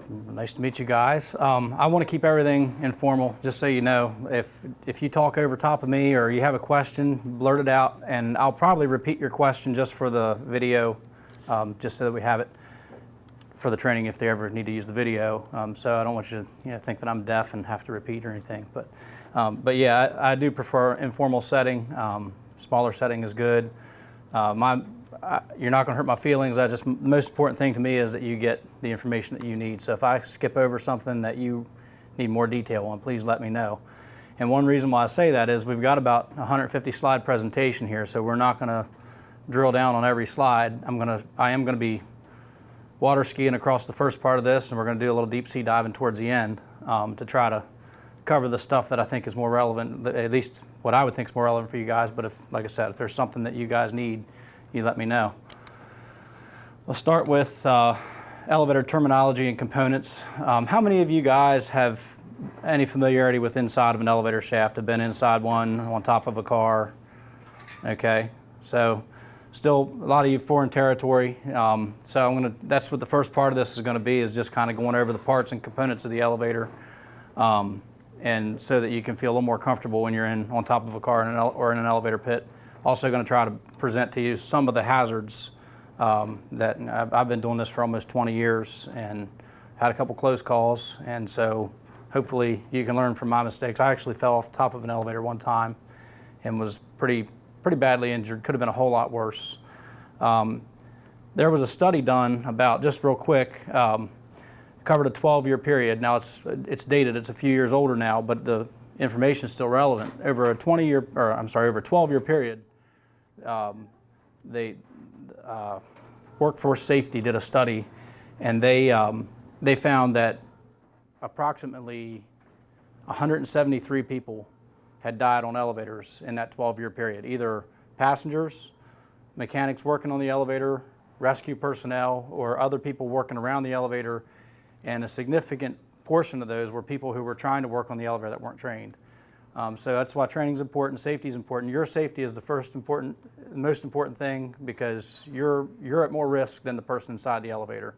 Nice to meet you guys. I want to keep everything informal, just so you know. If you talk over top of me or you have a question, blurt it out, and I'll probably repeat your question just for the video, just so that we have it for the training if they ever need to use the video. So I don't want you to think that I'm deaf and have to repeat or anything. But yeah, I do prefer informal setting. Smaller setting is good. You're not going to hurt my feelings. The most important thing to me is that you get the information that you need. So if I skip over something that you need more detail on, please let me know. And one reason why I say that is we've got about 150 slide presentation here, so we're not going to drill down on every slide. I am going to be water skiing across the first part of this, and we're going to do a little deep sea diving towards the end to try to cover the stuff that I think is more relevant, at least what I would think is more relevant for you guys. But like I said, if there's something that you guys need, you let me know. We'll start with elevator terminology and components. How many of you guys have any familiarity with inside of an elevator shaft, have been inside one, on top of a car? Okay, so still a lot of you foreign territory. So that's what the first part of this is going to be, is just kind of going over the parts and components of the elevator, and so that you can feel a little more comfortable when you're on top of a car or in an elevator pit. Also going to try to present to you some of the hazards that I've been doing this for almost 20 years and had a couple close calls, and so hopefully you can learn from my mistakes. I actually fell off the top of an elevator one time and was pretty badly injured. Could have been a whole lot worse. There was a study done about, just real quick, covered a 12-year period. Now it's dated, it's a few years older now, but the information is still relevant. Over a 12-year period, Workforce Safety did a study, and they found that approximately 173 people had died on elevators in that 12-year period, either passengers, mechanics working on the elevator, rescue personnel, or other people working around the elevator, and a significant portion of those were people who were trying to work on the elevator that weren't trained. So that's why training is important, safety is important. Your safety is the most important thing, because you're at more risk than the person inside the elevator.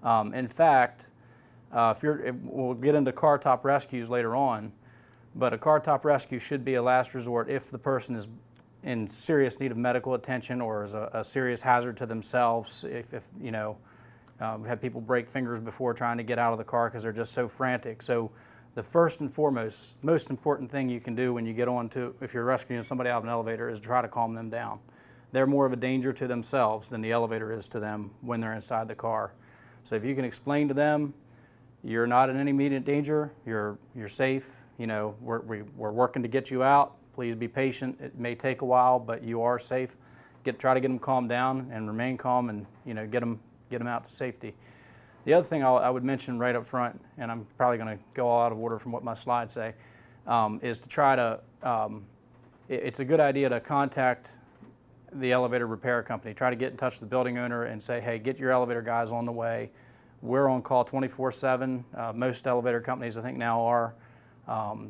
In fact, we'll get into car top rescues later on, but a car top rescue should be a last resort if the person is in serious need of medical attention or is a serious hazard to themselves. If we've had people break fingers before trying to get out of the car because they're just so frantic. So the first and foremost, most important thing you can do when you get if you're rescuing somebody out of an elevator, is try to calm them down. They're more of a danger to themselves than the elevator is to them when they're inside the car. So if you can explain to them, you're not in any immediate danger, you're safe, we're working to get you out, please be patient, it may take a while, but you are safe. Try to get them calmed down and remain calm, and get them out to safety. The other thing I would mention right up front, and I'm probably going to go all out of order from what my slides say, is to try to, it's a good idea to contact the elevator repair company. Try to get in touch with the building owner and say, hey, get your elevator guys on the way. We're on call 24/7. Most elevator companies, I think, now are.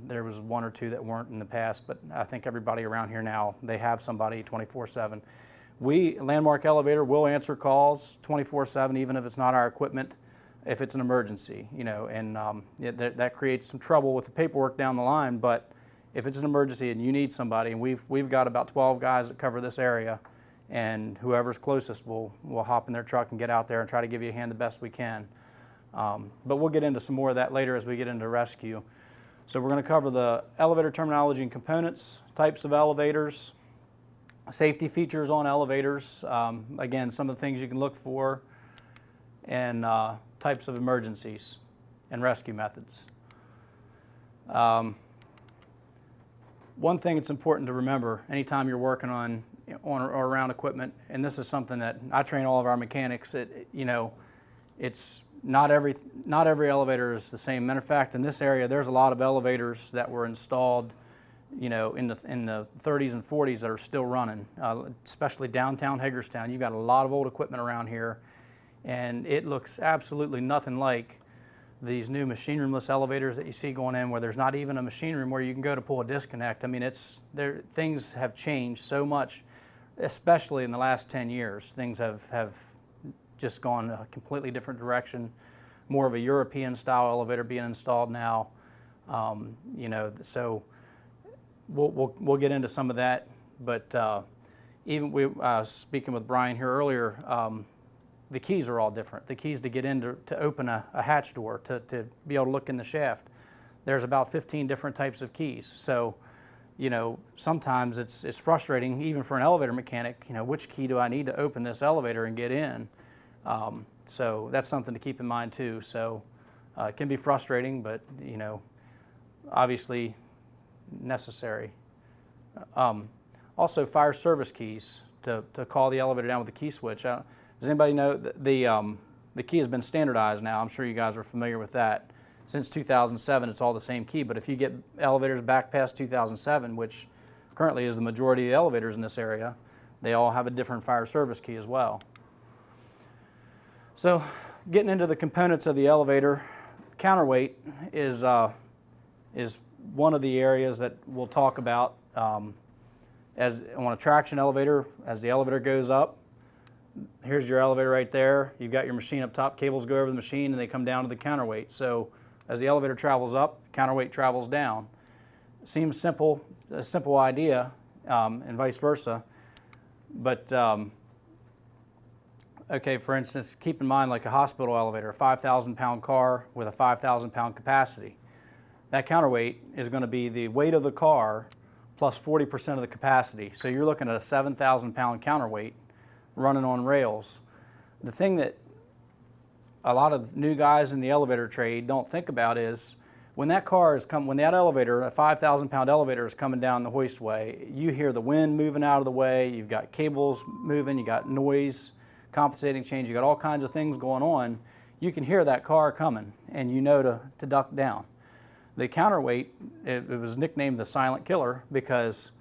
There was one or two that weren't in the past, but I think everybody around here now, they have somebody 24/7. Landmark Elevator will answer calls 24/7, even if it's not our equipment, if it's an emergency, and that creates some trouble with the paperwork down the line. But if it's an emergency and you need somebody, and we've got about 12 guys that cover this area, and whoever's closest will hop in their truck and get out there and try to give you a hand the best we can. But we'll get into some more of that later as we get into rescue. So we're going to cover the elevator terminology and components, types of elevators, safety features on elevators, again, some of the things you can look for, and types of emergencies and rescue methods. One thing that's important to remember anytime you're working on or around equipment, and this is something that I train all of our mechanics, it's not every elevator is the same. Matter of fact, in this area, there's a lot of elevators that were installed in the 30s and 40s that are still running, especially downtown Hagerstown. You've got a lot of old equipment around here, and it looks absolutely nothing like these new machine roomless elevators that you see going in, where there's not even a machine room where you can go to pull a disconnect. I mean, things have changed so much, especially in the last 10 years. Things have just gone a completely different direction. more of a European style elevator being installed now. So we'll get into some of that. But even we speaking with Brian here earlier, the keys are all different. The keys to get in to open a hatch door, to be able to look in the shaft, there's about 15 different types of keys. So, sometimes it's frustrating, even for an elevator mechanic, which key do I need to open this elevator and get in? So that's something to keep in mind too. So it can be frustrating, but, obviously necessary. Also, fire service keys to call the elevator down with the key switch. Does anybody know that the key has been standardized now? I'm sure you guys are familiar with that. Since 2007, it's all the same key, but if you get elevators back past 2007, which currently is the majority of the elevators in this area, they all have a different fire service key as well. So getting into the components of the elevator, counterweight is one of the areas that we'll talk about. As on a traction elevator, as the elevator goes up, here's your elevator right there. You've got your machine up top, cables go over the machine and they come down to the counterweight. So as the elevator travels up, counterweight travels down. Seems simple, a simple idea, and vice versa. But okay, for instance, keep in mind like a hospital elevator, a 5,000-pound car with a 5,000-pound capacity. That counterweight is going to be the weight of the car plus 40% of the capacity. So you're looking at a 7,000-pound counterweight running on rails. The thing that a lot of new guys in the elevator trade don't think about is when that elevator, a 5,000-pound elevator is coming down the hoistway, you hear the wind moving out of the way, you've got cables moving, you got noise, compensating change, you got all kinds of things going on. You can hear that car coming and you know to duck down. The counterweight, it was nicknamed the silent killer because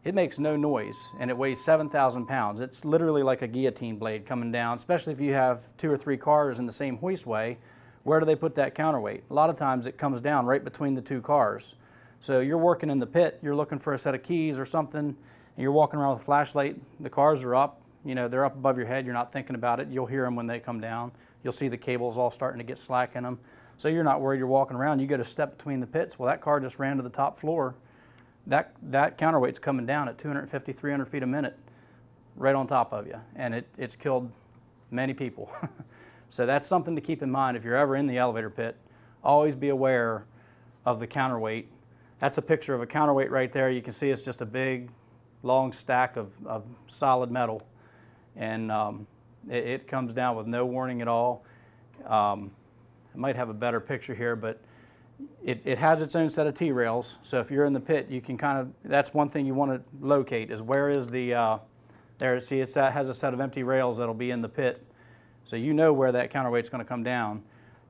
it makes no noise and it weighs 7,000 pounds. It's literally like a guillotine blade coming down, especially if you have 2 or 3 cars in the same hoistway. Where do they put that counterweight? A lot of times it comes down right between the 2 cars. So you're working in the pit, you're looking for a set of keys or something, and you're walking around with a flashlight, the cars are up, they're up above your head, you're not thinking about it, you'll hear them when they come down. You'll see the cables all starting to get slack in them. So you're not worried, you're walking around, you get a step between the pits. Well, that car just ran to the top floor. That counterweight's coming down at 250, 300 feet a minute right on top of you, and it's killed many people. So that's something to keep in mind if you're ever in the elevator pit. Always be aware of the counterweight. That's a picture of a counterweight right there. You can see it's just a big, long stack of solid metal, and it comes down with no warning at all. I might have a better picture here, but it has its own set of T-rails. So if you're in the pit, you can that's one thing you want to locate is where is the, there, see it has a set of empty rails that'll be in the pit. So you know where that counterweight's going to come down.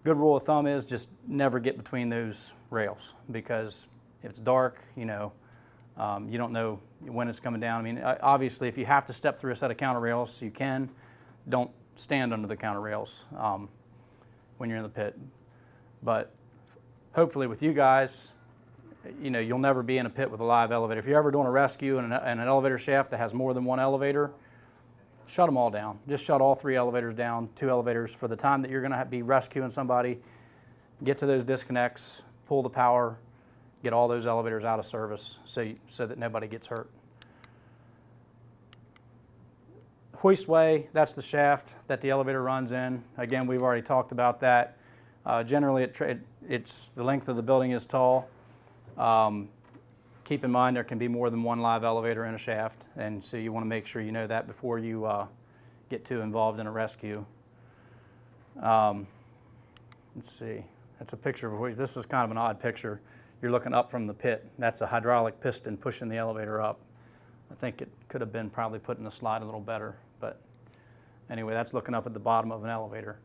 Good rule of thumb is just never get between those rails because if it's dark, you don't know when it's coming down. I mean, obviously if you have to step through a set of counter rails, you can. Don't stand under the counter rails when you're in the pit. But hopefully with you guys, you'll never be in a pit with a live elevator. If you're ever doing a rescue in an elevator shaft that has more than one elevator, shut them all down. Just shut all 3 elevators down, 2 elevators for the time that you're going to be rescuing somebody. Get to those disconnects, pull the power, get all those elevators out of service so that nobody gets hurt. Hoistway, that's the shaft that the elevator runs in. Again, we've already talked about that. Generally, it's the length of the building is tall. Keep in mind there can be more than one live elevator in a shaft, and so you want to make sure you know that before you get too involved in a rescue. Let's see, that's a picture of a hoist. This is kind of an odd picture. You're looking up from the pit. That's a hydraulic piston pushing the elevator up. I think it could have been probably put in the slide a little better, but anyway, that's looking up at the bottom of an elevator.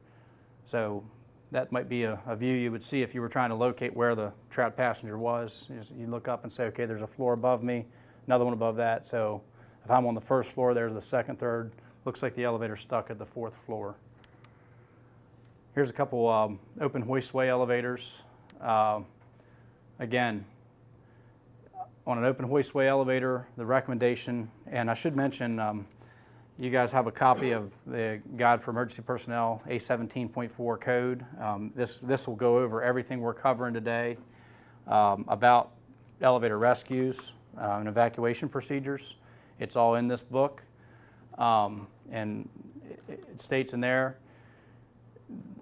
So that might be a view you would see if you were trying to locate where the trapped passenger was. You look up and say, okay, there's a floor above me, another one above that. So if I'm on the first floor, there's the second, third. Looks like the elevator's stuck at the 4th floor. Here's a couple open hoistway elevators. Again, on an open hoistway elevator, the recommendation, and I should mention, You guys have a copy of the Guide for Emergency Personnel, A17.4 code. This will go over everything we're covering today about elevator rescues and evacuation procedures. It's all in this book. And it states in there,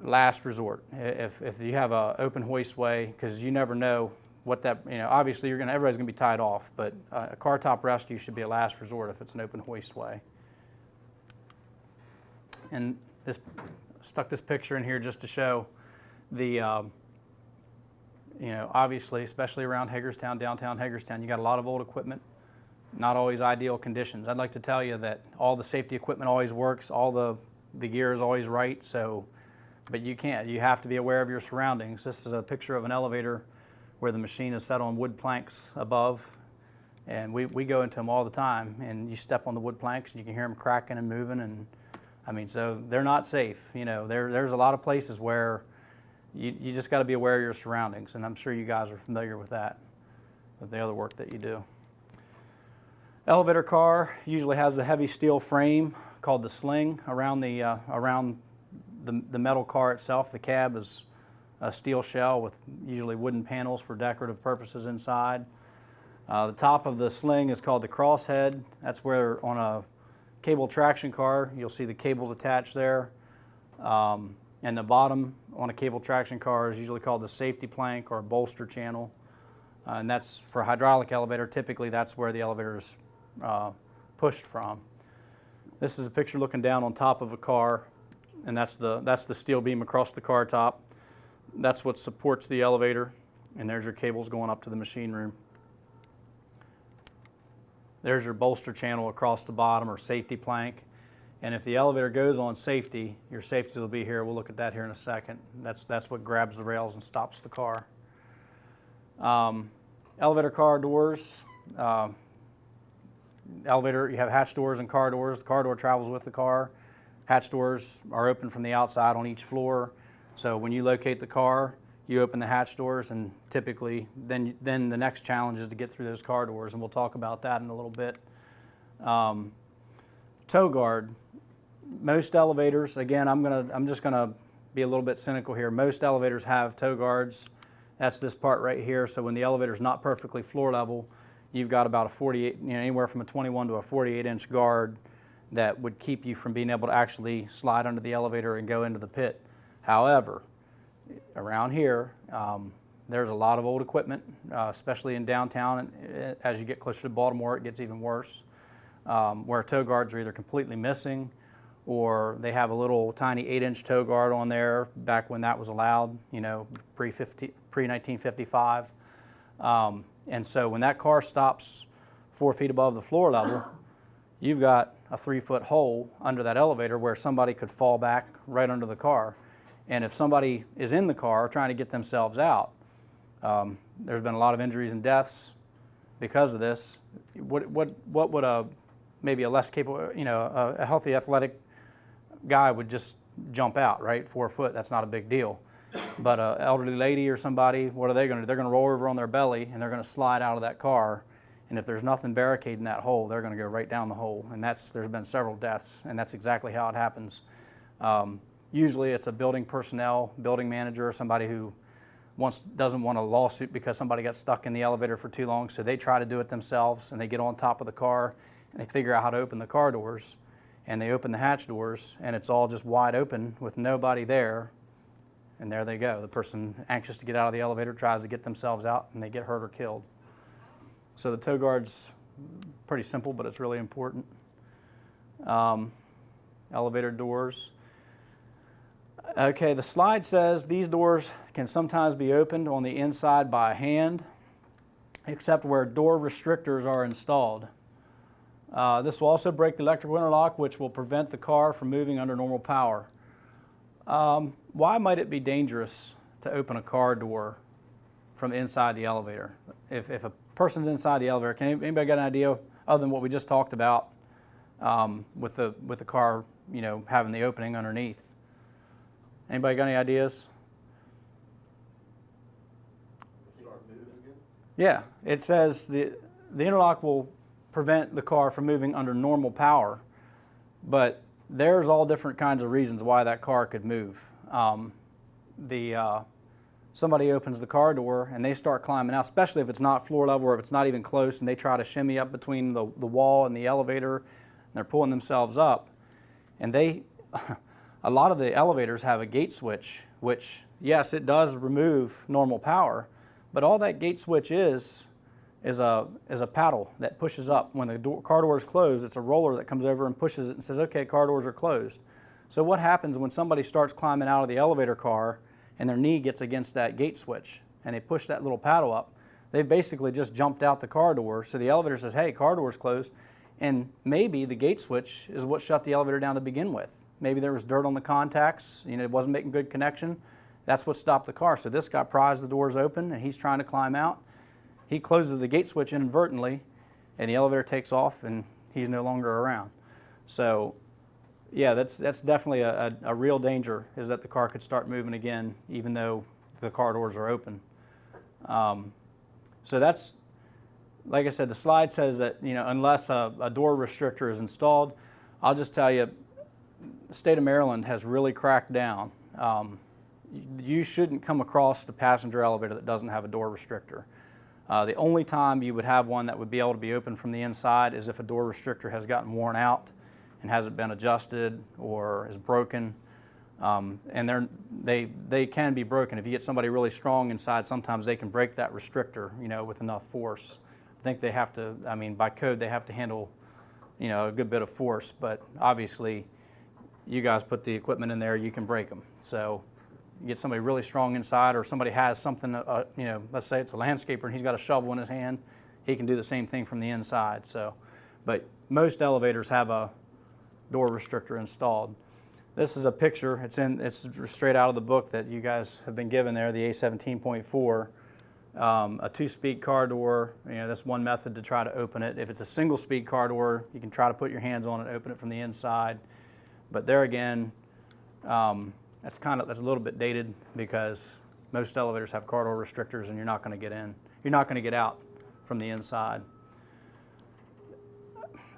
last resort. If you have an open hoistway, because you never know what that, obviously everybody's gonna be tied off, but a car top rescue should be a last resort if it's an open hoistway. And stuck this picture in here just to show the, obviously, especially around Hagerstown, downtown Hagerstown, you got a lot of old equipment, not always ideal conditions. I'd like to tell you that all the safety equipment always works, all the gear is always right, but you can't. You have to be aware of your surroundings. This is a picture of an elevator where the machine is set on wood planks above, and we go into them all the time, and you step on the wood planks and you can hear them cracking and moving, and so they're not safe. There's a lot of places where you just got to be aware of your surroundings, and I'm sure you guys are familiar with that, with the other work that you do. Elevator car usually has a heavy steel frame called the sling around the metal car itself. The cab is a steel shell with usually wooden panels for decorative purposes inside. The top of the sling is called the crosshead. That's where on a cable traction car, you'll see the cables attached there. And the bottom on a cable traction car is usually called the safety plank or bolster channel. And that's for a hydraulic elevator. Typically, that's where the elevator is pushed from. This is a picture looking down on top of a car, and that's the steel beam across the car top. That's what supports the elevator, and there's your cables going up to the machine room. There's your bolster channel across the bottom, or safety plank. And if the elevator goes on safety, your safety will be here. We'll look at that here in a second. That's what grabs the rails and stops the car. Elevator car doors. Elevator, you have hatch doors and car doors. The car door travels with the car. Hatch doors are open from the outside on each floor. So when you locate the car, you open the hatch doors, and typically then the next challenge is to get through those car doors, and we'll talk about that in a little bit. Tow guard. Most elevators, again, I'm just gonna be a little bit cynical here. Most elevators have tow guards. That's this part right here. So when the elevator is not perfectly floor level, you've got about a 48, anywhere from a 21 to a 48-inch guard that would keep you from being able to actually slide under the elevator and go into the pit. However, around here, there's a lot of old equipment, especially in downtown. And as you get closer to Baltimore, it gets even worse, where tow guards are either completely missing, or they have a little tiny 8-inch tow guard on there back when that was allowed, pre-1955. And so when that car stops 4 feet above the floor level, you've got a 3-foot hole under that elevator where somebody could fall back right under the car. And if somebody is in the car trying to get themselves out, there's been a lot of injuries and deaths because of this. What would maybe a less capable, a healthy athletic guy would just jump out, right? 4 foot, that's not a big deal. But an elderly lady or somebody, what are they going to do? They're going to roll over on their belly, and they're going to slide out of that car. And if there's nothing barricading that hole, they're going to go right down the hole. And there's been several deaths, and that's exactly how it happens. Usually it's a building personnel, building manager, or somebody who doesn't want a lawsuit because somebody got stuck in the elevator for too long, so they try to do it themselves, and they get on top of the car, and they figure out how to open the car doors, and they open the hatch doors, and it's all just wide open with nobody there. And there they go. The person anxious to get out of the elevator tries to get themselves out, and they get hurt or killed. So the tow guard's pretty simple, but it's really important. Elevator doors. Okay, the slide says these doors can sometimes be opened on the inside by hand, except where door restrictors are installed. This will also break the electrical interlock, which will prevent the car from moving under normal power. Why might it be dangerous to open a car door from inside the elevator? If a person's inside the elevator, can anybody get an idea other than what we just talked about with the car, having the opening underneath? Anybody got any ideas? Yeah, it says the interlock will prevent the car from moving under normal power. But there's all different kinds of reasons why that car could move. Somebody opens the car door and they start climbing out, especially if it's not floor level or if it's not even close, and they try to shimmy up between the wall and the elevator, and they're pulling themselves up. And a lot of the elevators have a gate switch, which, yes, it does remove normal power, but all that gate switch is a paddle that pushes up. When the car door is closed, it's a roller that comes over and pushes it and says, okay, car doors are closed. So what happens when somebody starts climbing out of the elevator car and their knee gets against that gate switch and they push that little paddle up? They've basically just jumped out the car door. So the elevator says, hey, car door's closed. And maybe the gate switch is what shut the elevator down to begin with. Maybe there was dirt on the contacts, it wasn't making good connection. That's what stopped the car. So this guy pries the doors open and he's trying to climb out. He closes the gate switch inadvertently and the elevator takes off and he's no longer around. So yeah, that's definitely a real danger, is that the car could start moving again even though the car doors are open. So that's, like I said, the slide says that unless a door restrictor is installed, I'll just tell you, the state of Maryland has really cracked down. You shouldn't come across the passenger elevator that doesn't have a door restrictor. The only time you would have one that would be able to be open from the inside is if a door restrictor has gotten worn out and hasn't been adjusted or is broken. And they can be broken. If you get somebody really strong inside, sometimes they can break that restrictor, with enough force. I think they have to, by code, they have to handle, a good bit of force, but obviously you guys put the equipment in there, you can break them. So you get somebody really strong inside, or somebody has something, let's say it's a landscaper and he's got a shovel in his hand, he can do the same thing from the inside. So, but most elevators have a door restrictor installed. This is a picture, it's straight out of the book that you guys have been given there, the A17.4. A 2-speed car door, that's one method to try to open it. If it's a single-speed car door, you can try to put your hands on it and open it from the inside. But there again, that's a little bit dated, because most elevators have car door restrictors and you're not going to get in. You're not going to get out from the inside.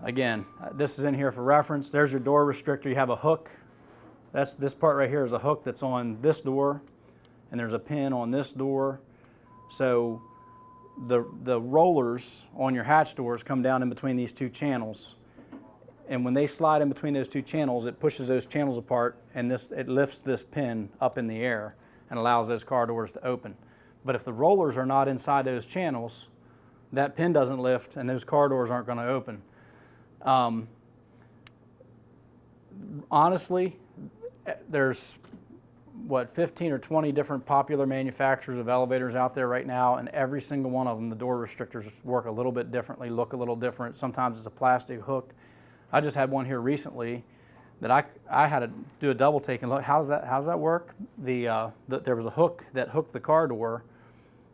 Again, this is in here for reference. There's your door restrictor. You have a hook. This part right here is a hook that's on this door, and there's a pin on this door. So the rollers on your hatch doors come down in between these two channels, and when they slide in between those two channels, it pushes those channels apart, and it lifts this pin up in the air and allows those car doors to open. But if the rollers are not inside those channels, that pin doesn't lift and those car doors aren't going to open. Honestly, there's 15 or 20 different popular manufacturers of elevators out there right now, and every single one of them, the door restrictors work a little bit differently, look a little different. Sometimes it's a plastic hook. I just had one here recently that I had to do a double take and look, how does that work? There was a hook that hooked the car door,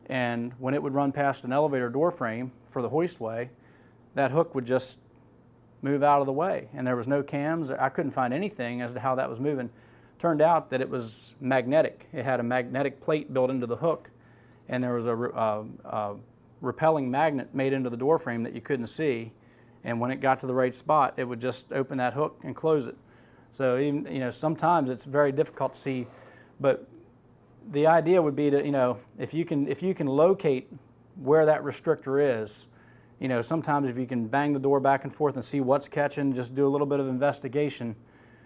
and when it would run past an elevator door frame for the hoistway, that hook would just move out of the way, and there was no cams. I couldn't find anything as to how that was moving. Turned out that it was magnetic. It had a magnetic plate built into the hook, and there was a repelling magnet made into the door frame that you couldn't see, and when it got to the right spot, it would just open that hook and close it. So even, sometimes it's very difficult to see, but the idea would be to, if you can locate where that restrictor is, sometimes if you can bang the door back and forth and see what's catching, just do a little bit of investigation,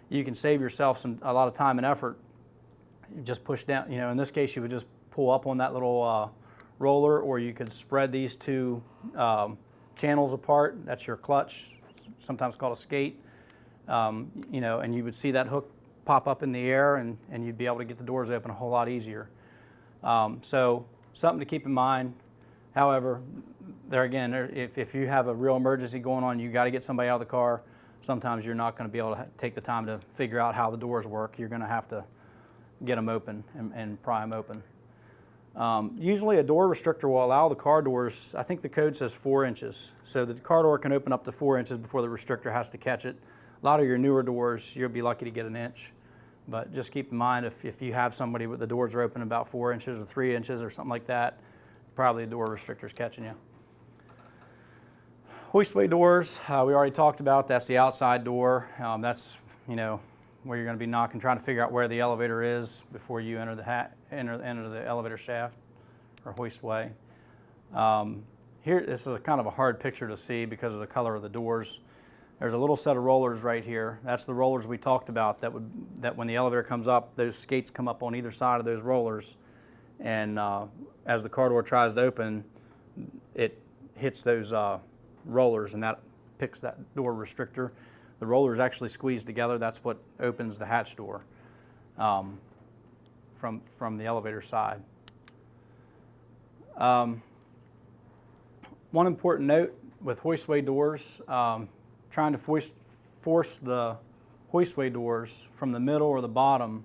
you can save yourself a lot of time and effort. You just push down, in this case you would just pull up on that little roller, or you could spread these two channels apart. That's your clutch, sometimes called a skate. And you would see that hook pop up in the air, and you'd be able to get the doors open a whole lot easier. So something to keep in mind. However, there again, if you have a real emergency going on, you got to get somebody out of the car. Sometimes you're not going to be able to take the time to figure out how the doors work. You're going to have to get them open and pry them open. Usually a door restrictor will allow the car doors, I think the code says 4 inches. So the car door can open up to 4 inches before the restrictor has to catch it. A lot of your newer doors, you'll be lucky to get 1 inch. But just keep in mind, if you have somebody with the doors are open about 4 inches or 3 inches or something like that, probably the door restrictor's catching you. Hoistway doors, we already talked about. That's the outside door. That's, you know, where you're going to be knocking, trying to figure out where the elevator is before you enter the elevator shaft or hoistway. Here, this is a kind of a hard picture to see because of the color of the doors. There's a little set of rollers right here. That's the rollers we talked about that when the elevator comes up, those skates come up on either side of those rollers. And as the car door tries to open, it hits those rollers, and that picks that door restrictor. The rollers actually squeeze together. That's what opens the hatch door from the elevator side. One important note with hoistway doors, trying to force the hoistway doors from the middle or the bottom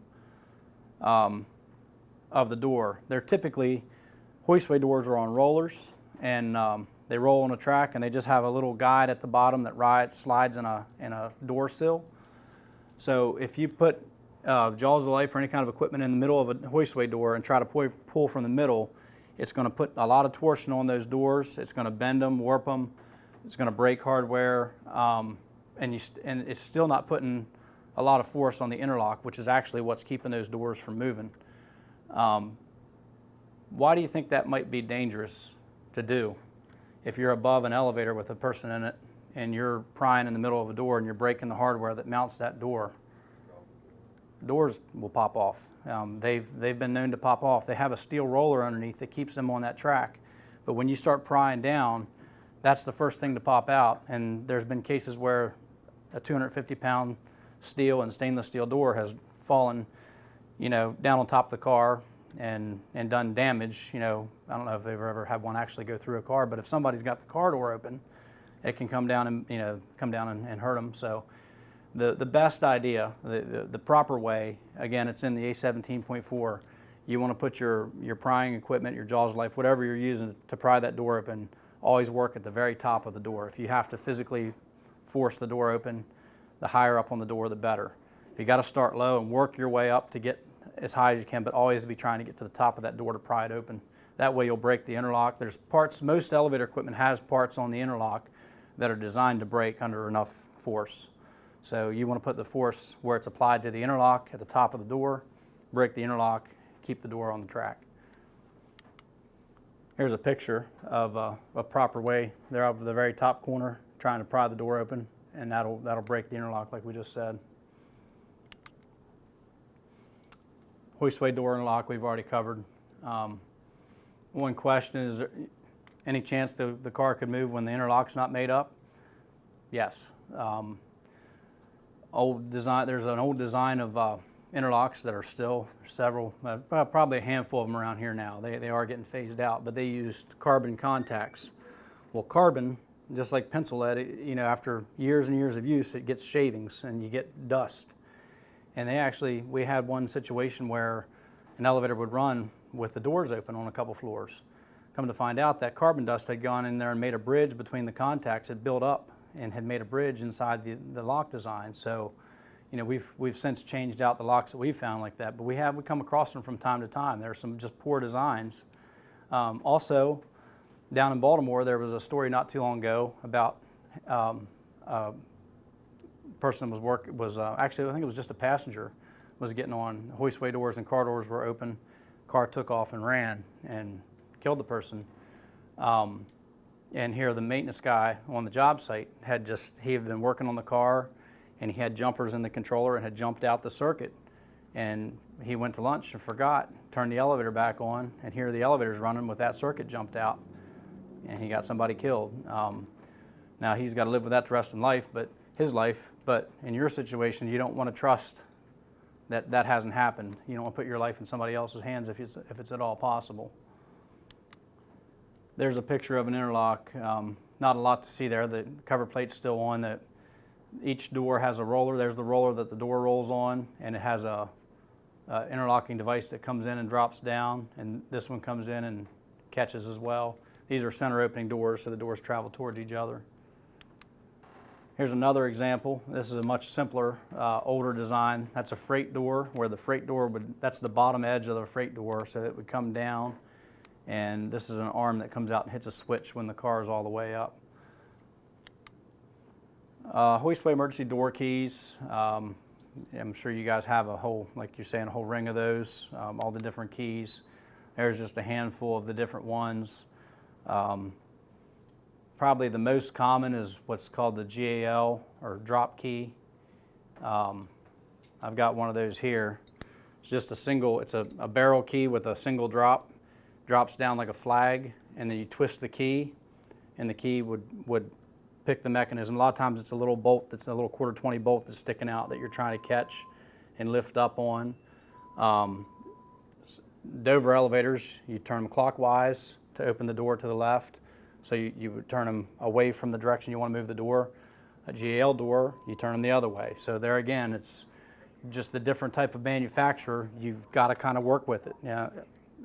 of the door. They're typically, hoistway doors are on rollers, and they roll on a track, and they just have a little guide at the bottom that slides in a door sill. So if you put jaws of life or any kind of equipment in the middle of a hoistway door and try to pull from the middle, it's going to put a lot of torsion on those doors. It's going to bend them, warp them. It's going to break hardware, and it's still not putting a lot of force on the interlock, which is actually what's keeping those doors from moving. Why do you think that might be dangerous to do? If you're above an elevator with a person in it and you're prying in the middle of a door and you're breaking the hardware that mounts that door, doors will pop off. They've been known to pop off. They have a steel roller underneath that keeps them on that track. But when you start prying down, that's the first thing to pop out. And there's been cases where a 250-pound steel and stainless steel door has fallen, you know, down on top of the car and done damage. You know, I don't know if they've ever had one actually go through a car, but if somebody's got the car door open, it can come down and, you know, and hurt them. So the best idea, the proper way, again, it's in the A17.4. You want to put your prying equipment, your jaws of life, whatever you're using to pry that door open, always work at the very top of the door. If you have to physically force the door open, the higher up on the door, the better. If you got to start low and work your way up to get as high as you can, but always be trying to get to the top of that door to pry it open. That way you'll break the interlock. There's parts, most elevator equipment has parts on the interlock that are designed to break under enough force. So you want to put the force where it's applied to the interlock at the top of the door, break the interlock, keep the door on the track. Here's a picture of a proper way. They're up at the very top corner trying to pry the door open, and that'll break the interlock like we just said. Hoistway door interlock we've already covered. One question is, there any chance the car could move when the interlock's not made up? Yes. Old design. There's an old design of interlocks that are still several, probably a handful of them around here now. They are getting phased out, but they used carbon contacts. Well, carbon, just like pencil lead, you know, after years and years of use, it gets shavings and you get dust. And we had one situation where an elevator would run with the doors open on a couple floors. Come to find out that carbon dust had gone in there and made a bridge between the contacts. It built up and had made a bridge inside the lock design. So, you know, we've since changed out the locks that we've found like that, but we come across them from time to time. There are some just poor designs. Also, down in Baltimore, there was a story not too long ago about a person actually, I think it was just a passenger, was getting on hoistway doors and car doors were open. Car took off and ran and killed the person. And here the maintenance guy on the job site he had been working on the car, and he had jumpers in the controller and had jumped out the circuit. And he went to lunch and forgot, turned the elevator back on, and here the elevator's running with that circuit jumped out. And he got somebody killed. Now he's got to live with that the rest of his life, but in your situation, you don't want to trust that hasn't happened. You don't want to put your life in somebody else's hands if it's at all possible. There's a picture of an interlock. Not a lot to see there. The cover plate's still on. Each door has a roller. There's the roller that the door rolls on, and it has a interlocking device that comes in and drops down, and this one comes in and catches as well. These are center opening doors, so the doors travel towards each other. Here's another example. This is a much simpler, older design. That's a freight door, where the freight door that's the bottom edge of the freight door, so it would come down. And this is an arm that comes out and hits a switch when the car is all the way up. Hoistway emergency door keys. I'm sure you guys have a whole, like you're saying, a whole ring of those, all the different keys. There's just a handful of the different ones. Probably the most common is what's called the GAL or drop key. I've got one of those here. It's just a single, it's a barrel key with a single drop. Drops down like a flag, and then you twist the key, and the key would pick the mechanism. A lot of times it's a little bolt that's a little 1/4-20 bolt that's sticking out that you're trying to catch and lift up on. Dover elevators, you turn them clockwise to open the door to the left. So you would turn them away from the direction you want to move the door. A GAL door, you turn them the other way. So there again, it's just the different type of manufacturer. You've got to kind of work with it.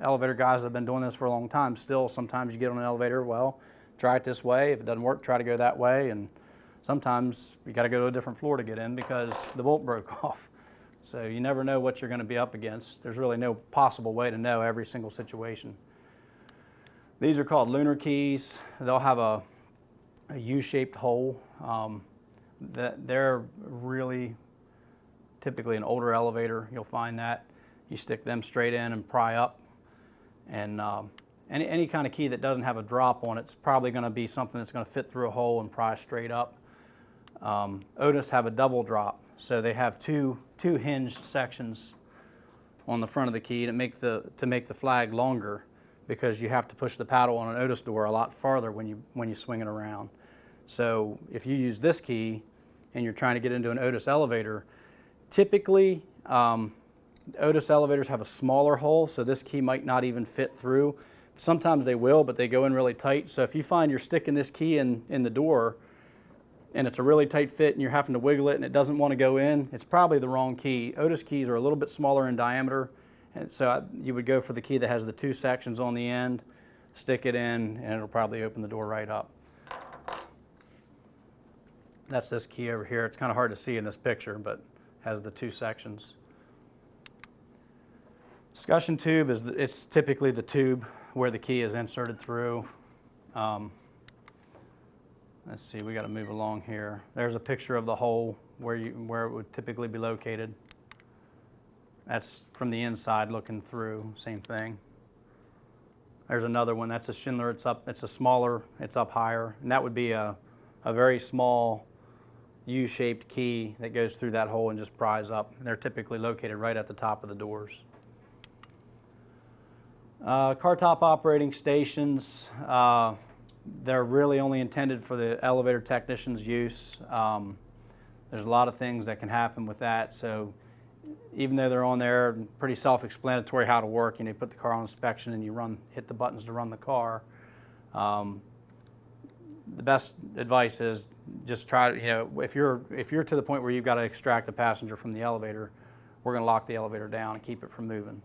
Elevator guys have been doing this for a long time. Still, sometimes you get on an elevator, well, try it this way. If it doesn't work, try to go that way. And sometimes you got to go to a different floor to get in because the bolt broke off. So you never know what you're going to be up against. There's really no possible way to know every single situation. These are called lunar keys. They'll have a U-shaped hole. They're really typically an older elevator. You'll find that. You stick them straight in and pry up. And any kind of key that doesn't have a drop on it's probably going to be something that's going to fit through a hole and pry straight up. Otis have a double drop, so they have two hinged sections on the front of the key to make the flag longer, because you have to push the paddle on an Otis door a lot farther when you swing it around. So if you use this key and you're trying to get into an Otis elevator, typically Otis elevators have a smaller hole, so this key might not even fit through. Sometimes they will, but they go in really tight. So if you find you're sticking this key in the door and it's a really tight fit and you're having to wiggle it and it doesn't want to go in, it's probably the wrong key. Otis keys are a little bit smaller in diameter, and so you would go for the key that has the two sections on the end, stick it in, and it'll probably open the door right up. That's this key over here. It's kind of hard to see in this picture, but has the two sections. Discussion tube it's typically the tube where the key is inserted through. Let's see, we got to move along here. There's a picture of the hole where it would typically be located. That's from the inside looking through, same thing. There's another one, that's a Schindler, it's a smaller, it's up higher, and that would be a very small U-shaped key that goes through that hole and just pries up. And they're typically located right at the top of the doors. Car top operating stations, they're really only intended for the elevator technician's use. There's a lot of things that can happen with that, so even though they're on there, pretty self-explanatory how to work. You put the car on inspection and you hit the buttons to run the car. The best advice is just try to, if you're to the point where you've got to extract a passenger from the elevator, we're going to lock the elevator down and keep it from moving.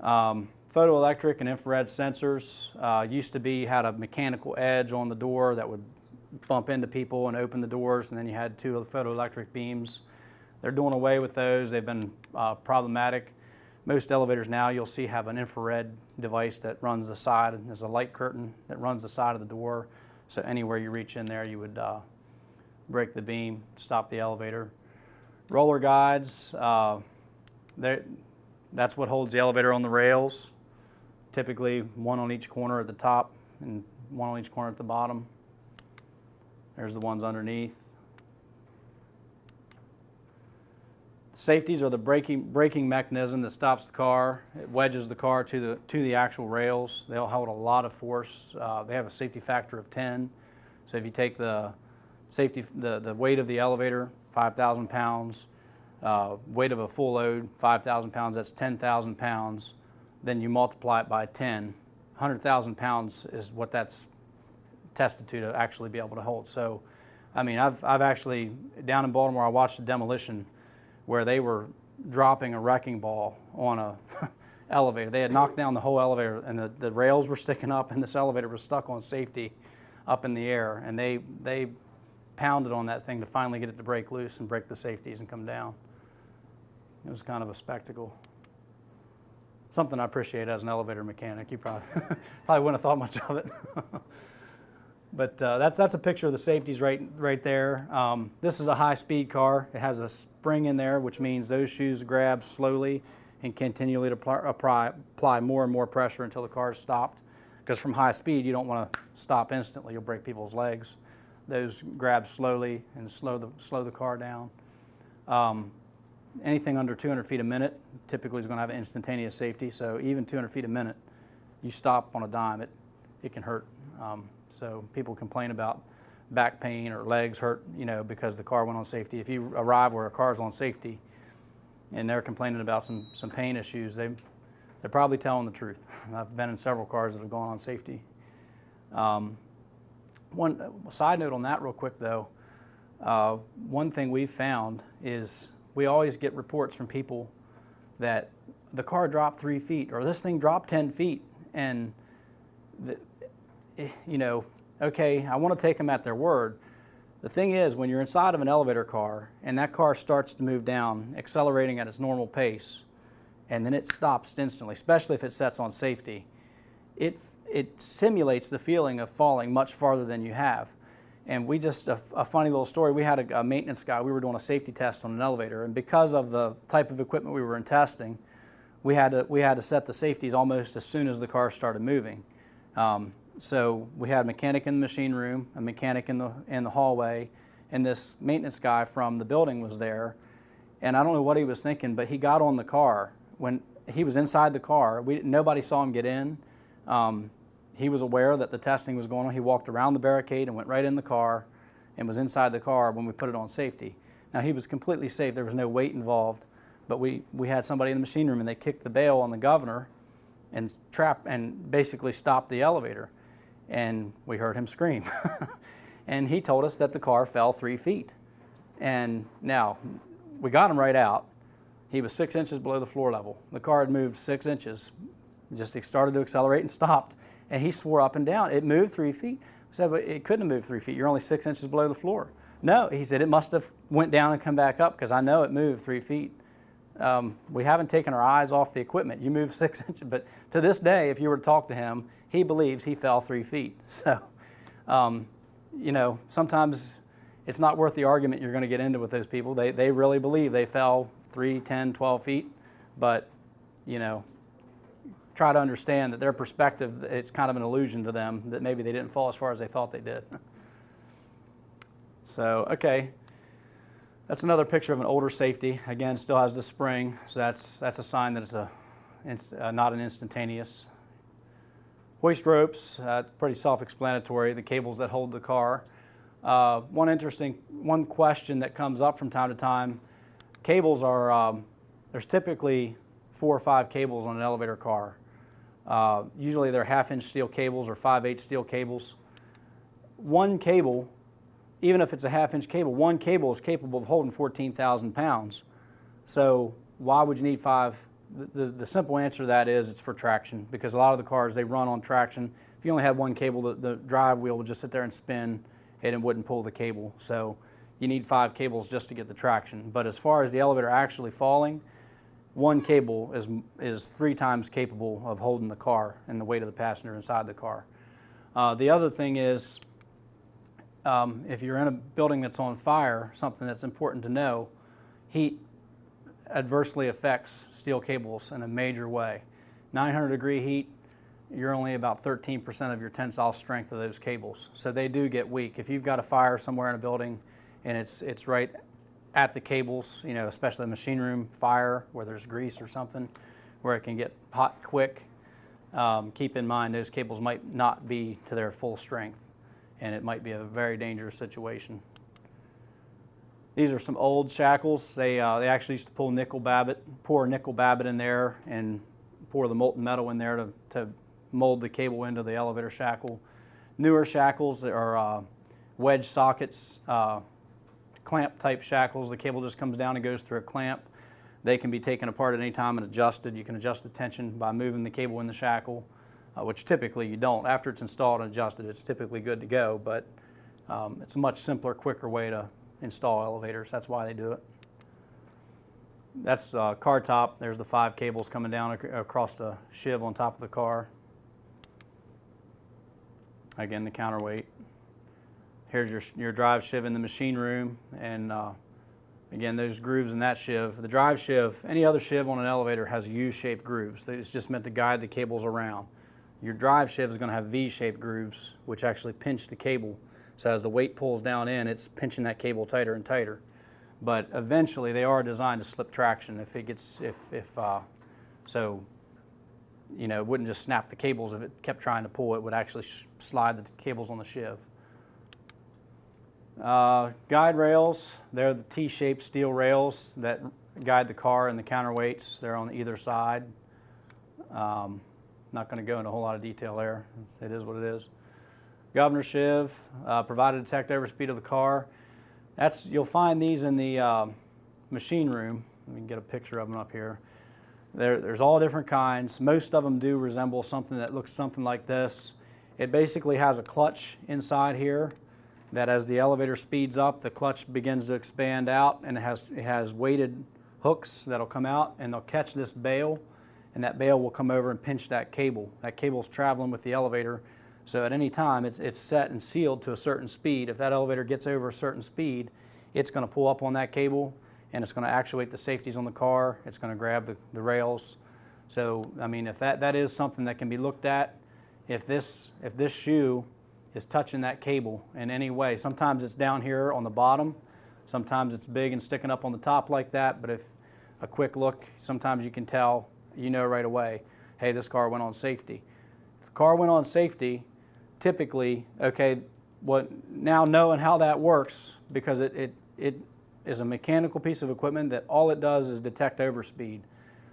Photoelectric and infrared sensors used to had a mechanical edge on the door that would bump into people and open the doors, and then you had two photoelectric beams. They're doing away with those. They've been problematic. Most elevators now you'll see have an infrared device that runs the side. There's a light curtain that runs the side of the door, so anywhere you reach in there you would break the beam, stop the elevator. Roller guides, that's what holds the elevator on the rails. Typically one on each corner at the top and one on each corner at the bottom. There's the ones underneath. Safeties are the braking mechanism that stops the car. It wedges the car to the actual rails. They'll hold a lot of force. They have a safety factor of 10. So if you take the weight of the elevator, 5,000 pounds, weight of a full load, 5,000 pounds, that's 10,000 pounds. Then you multiply it by 10. 100,000 pounds is what that's tested to actually be able to hold. So, I mean, I've actually, down in Baltimore, I watched a demolition where they were dropping a wrecking ball on a elevator. They had knocked down the whole elevator, and the rails were sticking up, and this elevator was stuck on safety up in the air, and they pounded on that thing to finally get it to break loose and break the safeties and come down. It was kind of a spectacle. Something I appreciate as an elevator mechanic. You probably wouldn't have thought much of it. But that's a picture of the safeties right there. This is a high-speed car. It has a spring in there, which means those shoes grab slowly and continually to apply more and more pressure until the car is stopped. Because from high speed, you don't want to stop instantly. You'll break people's legs. Those grab slowly and slow the car down. Anything under 200 feet a minute typically is going to have an instantaneous safety. So even 200 feet a minute, you stop on a dime, it can hurt. So people complain about back pain or legs hurt, because the car went on safety. If you arrive where a car's on safety and they're complaining about some pain issues, they're probably telling the truth. I've been in several cars that have gone on safety. One side note on that real quick though, one thing we've found is we always get reports from people that the car dropped 3 feet or this thing dropped 10 feet and okay, I want to take them at their word. The thing is, when you're inside of an elevator car and that car starts to move down, accelerating at its normal pace, and then it stops instantly, especially if it sets on safety, it simulates the feeling of falling much farther than you have. And we just, a funny little story, we had a maintenance guy, we were doing a safety test on an elevator, and because of the type of equipment we were in testing, we had to set the safeties almost as soon as the car started moving. So we had a mechanic in the machine room, a mechanic in the hallway, and this maintenance guy from the building was there. And I don't know what he was thinking, but he got on the car. When he was inside the car, nobody saw him get in. He was aware that the testing was going on. He walked around the barricade and went right in the car and was inside the car when we put it on safety. Now he was completely safe. There was no weight involved, but we had somebody in the machine room and they kicked the bail on the governor and basically stopped the elevator. And we heard him scream. And he told us that the car fell 3 feet. And now, we got him right out. He was 6 inches below the floor level. The car had moved 6 inches. Just it started to accelerate and stopped. And he swore up and down, it moved 3 feet. We said, but it couldn't have moved 3 feet. You're only 6 inches below the floor. No, he said, it must have went down and come back up because I know it moved 3 feet. We haven't taken our eyes off the equipment. You moved 6 inches, but to this day, if you were to talk to him, he believes he fell 3 feet. So, sometimes it's not worth the argument you're going to get into with those people. They really believe they fell 3, 10, 12 feet, but, try to understand that their perspective, it's kind of an illusion to them that maybe they didn't fall as far as they thought they did. So, okay. That's another picture of an older safety. Again, still has the spring, so that's a sign that it's not an instantaneous. Hoist ropes, pretty self-explanatory, the cables that hold the car. One question that comes up from time to time, cables are, there's typically 4 or 5 cables on an elevator car. Usually they're 1/2-inch steel cables or 5/8 steel cables. One cable, even if it's a 1/2-inch cable, one cable is capable of holding 14,000 pounds. So why would you need 5? The simple answer to that is it's for traction, because a lot of the cars, they run on traction. If you only had one cable, the drive wheel would just sit there and spin and it wouldn't pull the cable. So you need 5 cables just to get the traction. But as far as the elevator actually falling, one cable is 3 times capable of holding the car and the weight of the passenger inside the car. The other thing is, if you're in a building that's on fire, something that's important to know, heat adversely affects steel cables in a major way. 900-degree heat, you're only about 13% of your tensile strength of those cables. So they do get weak. If you've got a fire somewhere in a building and it's right at the cables, especially a machine room fire where there's grease or something, where it can get hot quick, keep in mind those cables might not be to their full strength, and it might be a very dangerous situation. These are some old shackles. They actually used to pour nickel babbitt in there and pour the molten metal in there to mold the cable into the elevator shackle. Newer shackles are wedge sockets, clamp type shackles. The cable just comes down and goes through a clamp. They can be taken apart at any time and adjusted. You can adjust the tension by moving the cable in the shackle, which typically you don't. After it's installed and adjusted, it's typically good to go, but it's a much simpler, quicker way to install elevators. That's why they do it. That's car top. There's the 5 cables coming down across the shiv on top of the car. Again, the counterweight. Here's your drive sheave in the machine room, and again, those grooves in that sheave. The drive sheave, any other sheave on an elevator has U-shaped grooves. It's just meant to guide the cables around. Your drive sheave is going to have V-shaped grooves, which actually pinch the cable. So as the weight pulls down in, it's pinching that cable tighter and tighter. But eventually, they are designed to slip traction. If it gets, so, you know, it wouldn't just snap the cables if it kept trying to pull. It would actually slide the cables on the sheave. Guide rails, they're the T-shaped steel rails that guide the car, and the counterweights, they're on either side. Not going to go into a whole lot of detail there. It is what it is. Governor sheave, provide to detect overspeed of the car. You'll find these in the machine room. Let me get a picture of them up here. There's all different kinds. Most of them do resemble something that looks something like this. It basically has a clutch inside here that as the elevator speeds up, the clutch begins to expand out, and it has weighted hooks that'll come out, and they'll catch this bail, and that bail will come over and pinch that cable. That cable's traveling with the elevator, so at any time it's set and sealed to a certain speed. If that elevator gets over a certain speed, it's going to pull up on that cable, and it's going to actuate the safeties on the car. It's going to grab the rails. So, I mean, if that is something that can be looked at, if this shoe is touching that cable in any way. Sometimes it's down here on the bottom, sometimes it's big and sticking up on the top like that, but if a quick look, sometimes you can tell, you know right away, hey, this car went on safety. If the car went on safety, typically, okay, now knowing how that works, because it is a mechanical piece of equipment that all it does is detect overspeed.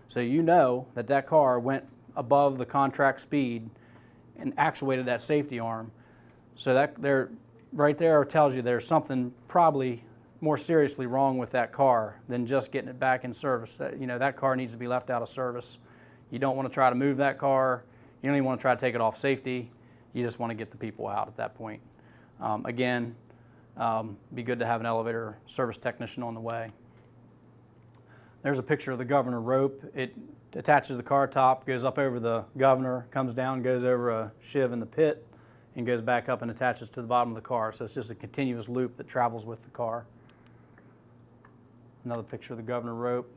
So you know that car went above the contract speed and actuated that safety arm. So right there tells you there's something probably more seriously wrong with that car than just getting it back in service. That car needs to be left out of service. You don't want to try to move that car. You don't even want to try to take it off safety. You just want to get the people out at that point. Again, be good to have an elevator service technician on the way. There's a picture of the governor rope. It attaches the car top, goes up over the governor, comes down, goes over a sheave in the pit, and goes back up and attaches to the bottom of the car. So it's just a continuous loop that travels with the car. Another picture of the governor rope.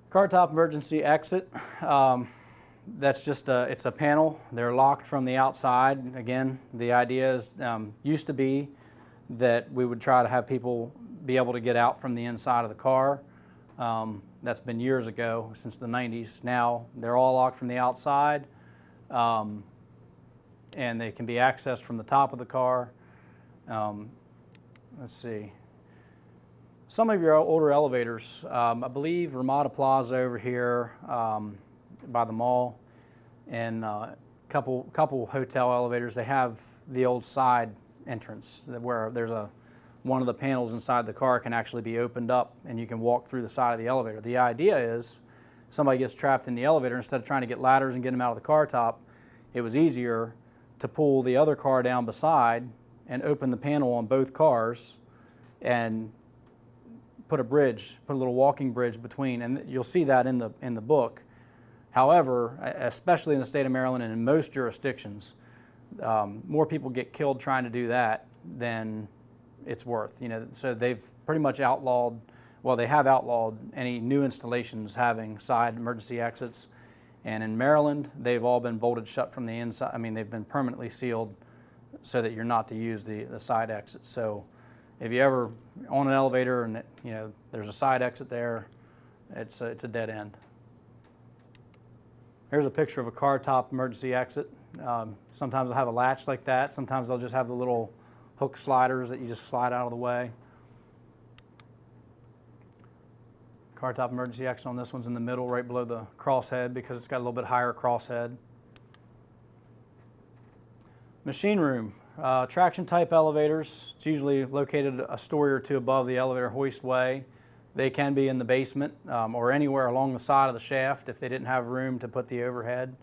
Car top emergency exit. That's just it's a panel. They're locked from the outside. Again, the idea is used to be that we would try to have people be able to get out from the inside of the car. That's been years ago, since the 90s. Now they're all locked from the outside. And they can be accessed from the top of the car. Let's see. Some of your older elevators, I believe Ramada Plaza over here by the mall, and couple hotel elevators, they have the old side entrance where there's one of the panels inside the car can actually be opened up and you can walk through the side of the elevator. The idea is somebody gets trapped in the elevator, instead of trying to get ladders and get them out of the car top, it was easier to pull the other car down beside and open the panel on both cars and put a little walking bridge between, and you'll see that in the book. However, especially in the state of Maryland and in most jurisdictions, more people get killed trying to do that than it's worth. So they've pretty much outlawed, well, they have outlawed any new installations having side emergency exits. And in Maryland, they've all been bolted shut from the inside. I mean, they've been permanently sealed so that you're not to use the side exits. So if you ever on an elevator and there's a side exit there, it's a dead end. Here's a picture of a car top emergency exit. Sometimes they'll have a latch like that. Sometimes they'll just have the little hook sliders that you just slide out of the way. Car top emergency exit on this one's in the middle, right below the crosshead, because it's got a little bit higher crosshead. Machine room, traction type elevators. It's usually located a story or two above the elevator hoistway. They can be in the basement or anywhere along the side of the shaft if they didn't have room to put the overhead.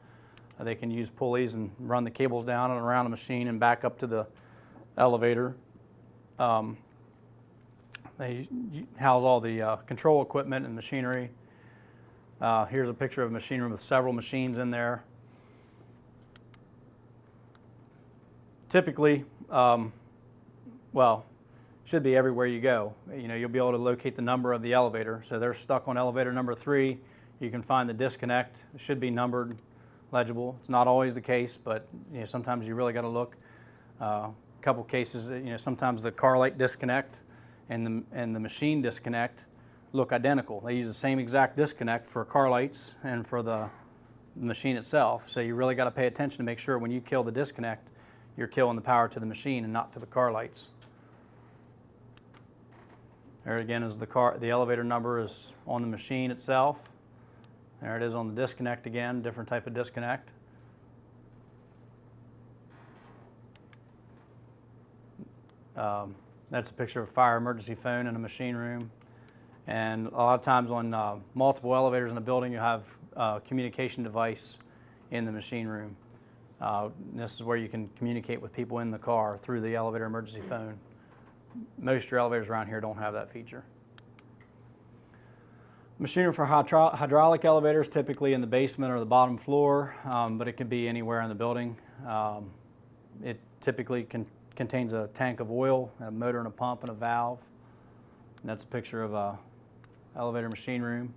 They can use pulleys and run the cables down and around the machine and back up to the elevator. They house all the control equipment and machinery. Here's a picture of a machine room with several machines in there. Typically, Well, should be everywhere you go. You know, you'll be able to locate the number of the elevator. So they're stuck on elevator number 3. You can find the disconnect. It should be numbered, legible. It's not always the case, but you know, sometimes you really got to look. A couple cases, you know, sometimes the car light disconnect and the machine disconnect look identical. They use the same exact disconnect for car lights and for the machine itself. So you really got to pay attention to make sure when you kill the disconnect, you're killing the power to the machine and not to the car lights. There again is the elevator number is on the machine itself. There it is on the disconnect again, different type of disconnect. That's a picture of a fire emergency phone in a machine room. And a lot of times on multiple elevators in a building, you have a communication device in the machine room. This is where you can communicate with people in the car through the elevator emergency phone. Most of your elevators around here don't have that feature. Machine room for hydraulic elevators, typically in the basement or the bottom floor, but it can be anywhere in the building. It typically contains a tank of oil, a motor and a pump and a valve. And that's a picture of a elevator machine room.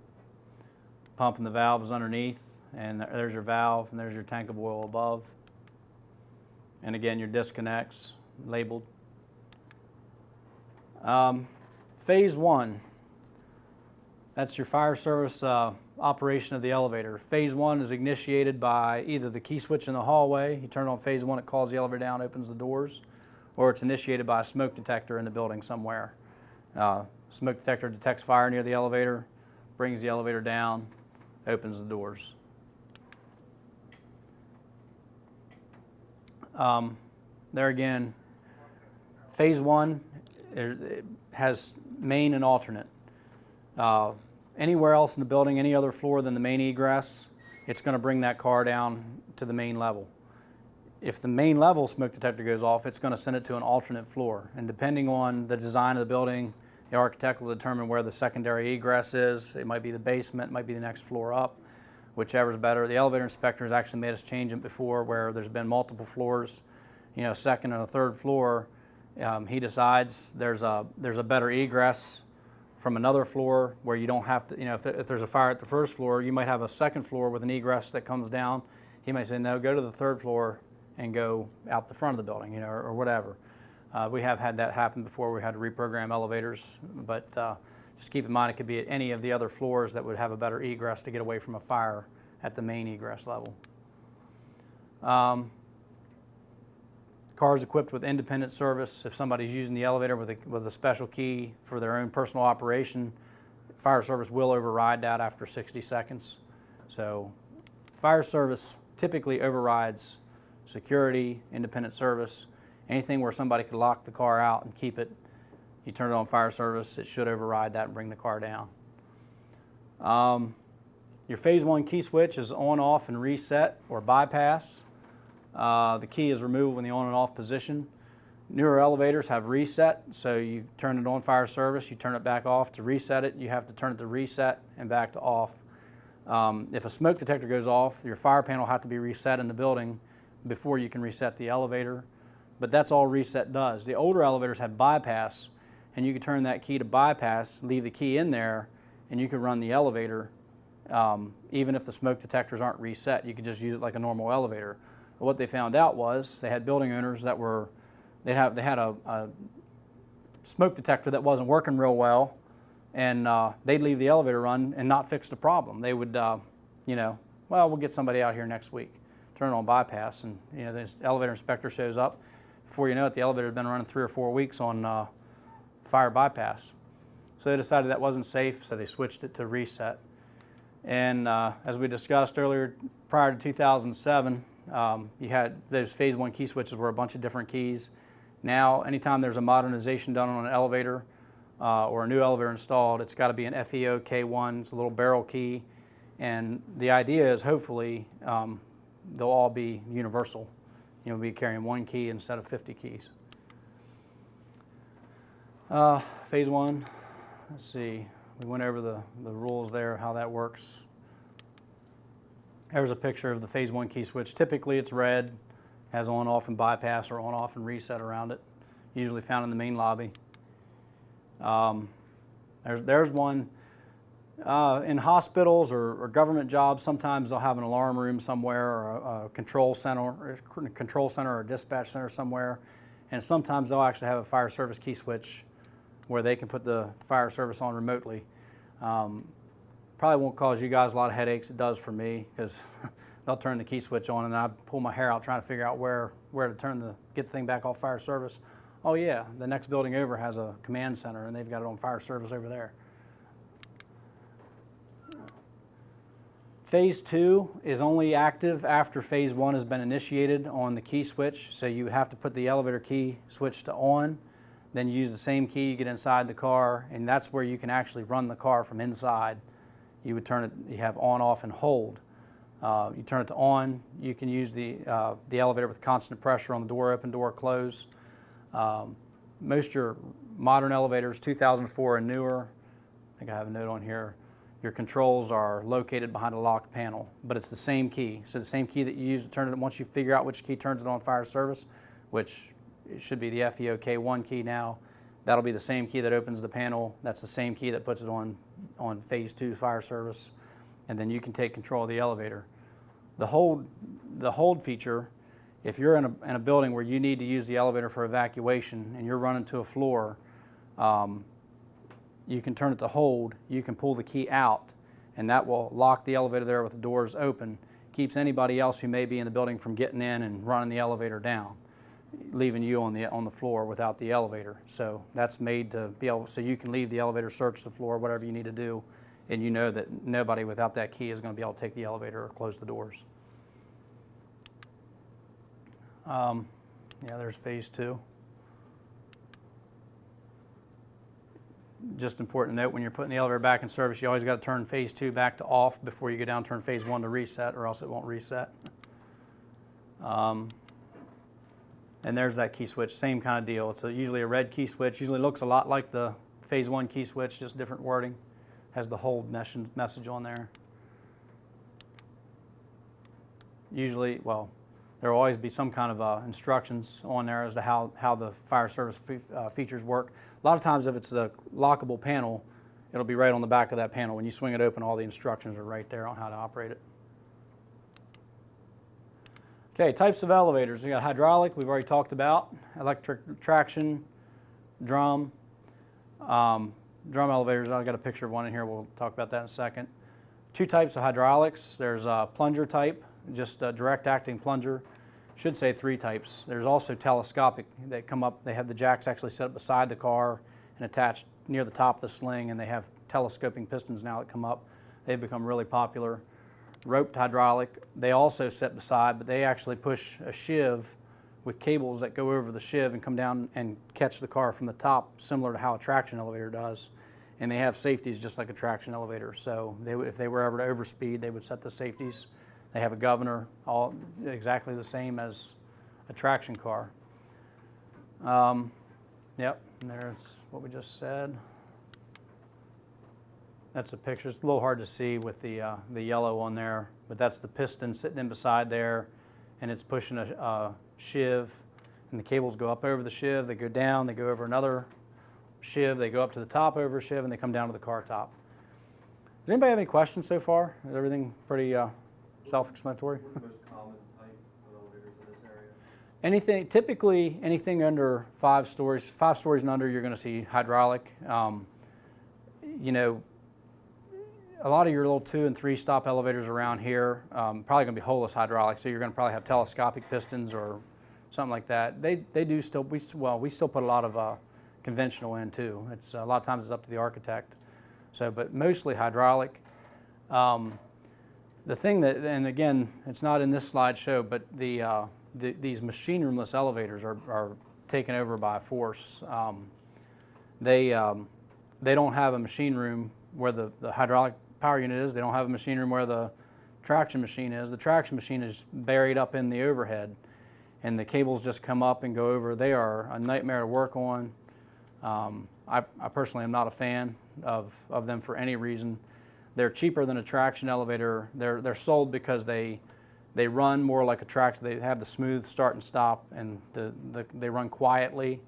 Pump and the valve is underneath, and there's your valve, and there's your tank of oil above. And again, your disconnects labeled. Phase 1, that's your fire service operation of the elevator. Phase 1 is initiated by either the key switch in the hallway. You turn on phase 1, it calls the elevator down, opens the doors, or it's initiated by a smoke detector in the building somewhere. Smoke detector detects fire near the elevator, brings the elevator down, opens the doors. There again, phase 1 it has main and alternate. Anywhere else in the building, any other floor than the main egress, it's going to bring that car down to the main level. If the main level smoke detector goes off, it's going to send it to an alternate floor. And depending on the design of the building, the architect will determine where the secondary egress is. It might be the basement, it might be the next floor up, whichever is better. The elevator inspector has actually made us change it before where there's been multiple floors, you know, second and a third floor. He decides there's a better egress from another floor where you don't have to, you know, if there's a fire at the first floor, you might have a second floor with an egress that comes down. He might say, no, go to the third floor and go out the front of the building, you know, or whatever. We have had that happen before. We had to reprogram elevators, but just keep in mind it could be at any of the other floors that would have a better egress to get away from a fire at the main egress level. Cars equipped with independent service. If somebody's using the elevator with a special key for their own personal operation, fire service will override that after 60 seconds. So fire service typically overrides security, independent service. Anything where somebody could lock the car out and keep it, you turn it on fire service, it should override that and bring the car down. Your phase 1 key switch is on, off, and reset or bypass. The key is removed when the on and off position. Newer elevators have reset, so you turn it on fire service, you turn it back off. To reset it, you have to turn it to reset and back to off. If a smoke detector goes off, your fire panel will have to be reset in the building before you can reset the elevator. But that's all reset does. The older elevators had bypass, and you could turn that key to bypass, leave the key in there, and you could run the elevator even if the smoke detectors aren't reset. You could just use it like a normal elevator. But what they found out was they had building owners that were, they had a smoke detector that wasn't working real well, and they'd leave the elevator run and not fix the problem. They would, you know, well, we'll get somebody out here next week, turn it on bypass, and you know, this elevator inspector shows up. Before you know it, the elevator had been running 3 or 4 weeks on fire bypass. So they decided that wasn't safe, so they switched it to reset. And as we discussed earlier, prior to 2007, you had those phase 1 key switches were a bunch of different keys. Now, anytime there's a modernization done on an elevator or a new elevator installed, it's got to be an FEO K1. It's a little barrel key. And the idea is hopefully they'll all be universal. You know, be carrying 1 key instead of 50 keys. Phase 1, let's see. We went over the rules there, how that works. There's a picture of the phase 1 key switch. Typically it's red, has on, off, and bypass or on, off, and reset around it. usually found in the main lobby. There's one. In hospitals or government jobs, sometimes they'll have an alarm room somewhere, or a control center or a dispatch center somewhere, and sometimes they'll actually have a fire service key switch where they can put the fire service on remotely. Probably won't cause you guys a lot of headaches. It does for me, because they'll turn the key switch on and I pull my hair out trying to figure out where to get the thing back off fire service. Oh yeah, the next building over has a command center and they've got it on fire service over there. Phase 2 is only active after Phase 1 has been initiated on the key switch. So you have to put the elevator key switch to on, then you use the same key, you get inside the car, and that's where you can actually run the car from inside. You would turn it, you have on, off, and hold. You turn it to on, you can use the elevator with constant pressure on the door open, door close. Most of your modern elevators, 2004 and newer, I think I have a note on here, your controls are located behind a locked panel, but it's the same key. So the same key that you use to turn it, once you figure out which key turns it on fire service, which it should be the FEOK1 key now, that'll be the same key that opens the panel. That's the same key that puts it on Phase 2 fire service. And then you can take control of the elevator. The hold feature, if you're in a building where you need to use the elevator for evacuation and you're running to a floor, you can turn it to hold, you can pull the key out, and that will lock the elevator there with the doors open. Keeps anybody else who may be in the building from getting in and running the elevator down, leaving you on the floor without the elevator. So that's made to be able, so you can leave the elevator, search the floor, whatever you need to do, and you know that nobody without that key is going to be able to take the elevator or close the doors. Yeah, there's Phase 2. Just important to note, when you're putting the elevator back in service, you always got to turn Phase 2 back to off before you go down, turn Phase 1 to reset, or else it won't reset. And there's that key switch, same kind of deal. It's usually a red key switch, usually looks a lot like the Phase 1 key switch, just different wording. Has the hold message on there. Usually, well, there will always be some kind of instructions on there as to how the fire service features work. A lot of times if it's the lockable panel, it'll be right on the back of that panel. When you swing it open, all the instructions are right there on how to operate it. Okay, types of elevators. We got hydraulic, we've already talked about, electric traction, drum. Drum elevators, I've got a picture of one in here, we'll talk about that in a second. Two types of hydraulics. There's a plunger type, just a direct acting plunger. Should say three types. There's also telescopic that come up. They have the jacks actually set up beside the car and attached near the top of the sling, and they have telescoping pistons now that come up. They've become really popular. Roped hydraulic, they also set beside, but they actually push a shiv with cables that go over the shiv and come down and catch the car from the top, similar to how a traction elevator does. And they have safeties just like a traction elevator. So if they were ever to overspeed, they would set the safeties. They have a governor, all exactly the same as a traction car. Yep, and there's what we just said. That's a picture. It's a little hard to see with the yellow on there, but that's the piston sitting in beside there, and it's pushing a shiv, and the cables go up over the shiv, they go down, they go over another shiv, they go up to the top over a shiv, and they come down to the car top. Does anybody have any questions so far? Is everything pretty self-explanatory? What are the most common type of elevators in this area? Typically anything under 5 stories, 5 stories and under, you're going to see hydraulic. You know, a lot of your little 2 and 3 stop elevators around here, probably going to be holeless hydraulic, so you're going to probably have telescopic pistons or something like that. They do still, we still put a lot of conventional in too. It's a lot of times it's up to the architect. So, but mostly hydraulic. The thing that, and again, it's not in this slideshow, but these machine roomless elevators are taken over by force. They don't have a machine room where the hydraulic power unit is. They don't have a machine room where the traction machine is. The traction machine is buried up in the overhead, and the cables just come up and go over. They are a nightmare to work on. I personally am not a fan of them for any reason. They're cheaper than a traction elevator. They're sold because they run more like a traction. They have the smooth start and stop, and they run quietly.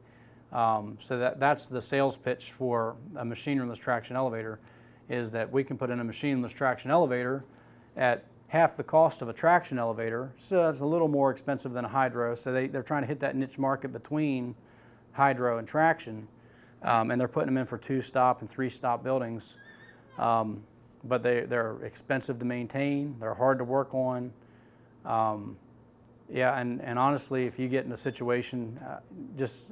So that's the sales pitch for a machine roomless traction elevator, is that we can put in a machine roomless traction elevator at half the cost of a traction elevator. So it's a little more expensive than a hydro. So they're trying to hit that niche market between hydro and traction. And they're putting them in for 2-stop and 3-stop buildings. But they're expensive to maintain. They're hard to work on. Yeah, and honestly, if you get in a situation, just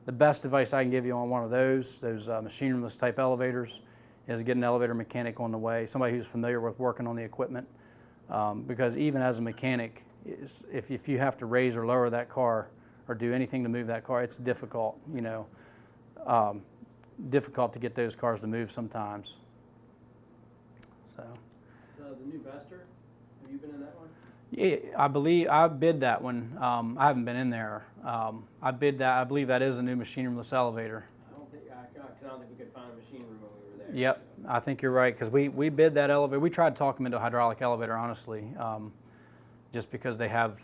the best advice I can give you on one of those machine roomless type elevators is get an elevator mechanic on the way, somebody who's familiar with working on the equipment. Because even as a mechanic, if you have to raise or lower that car or do anything to move that car, it's difficult, difficult to get those cars to move sometimes. So. The new Vester, have you been in that one? Yeah, I believe I bid that one. I haven't been in there. I bid that. I believe that is a new machine roomless elevator. I don't think we could find a machine room when we were there. Yep, I think you're right, because we bid that elevator. We tried to talk them into a hydraulic elevator, honestly, just because they have,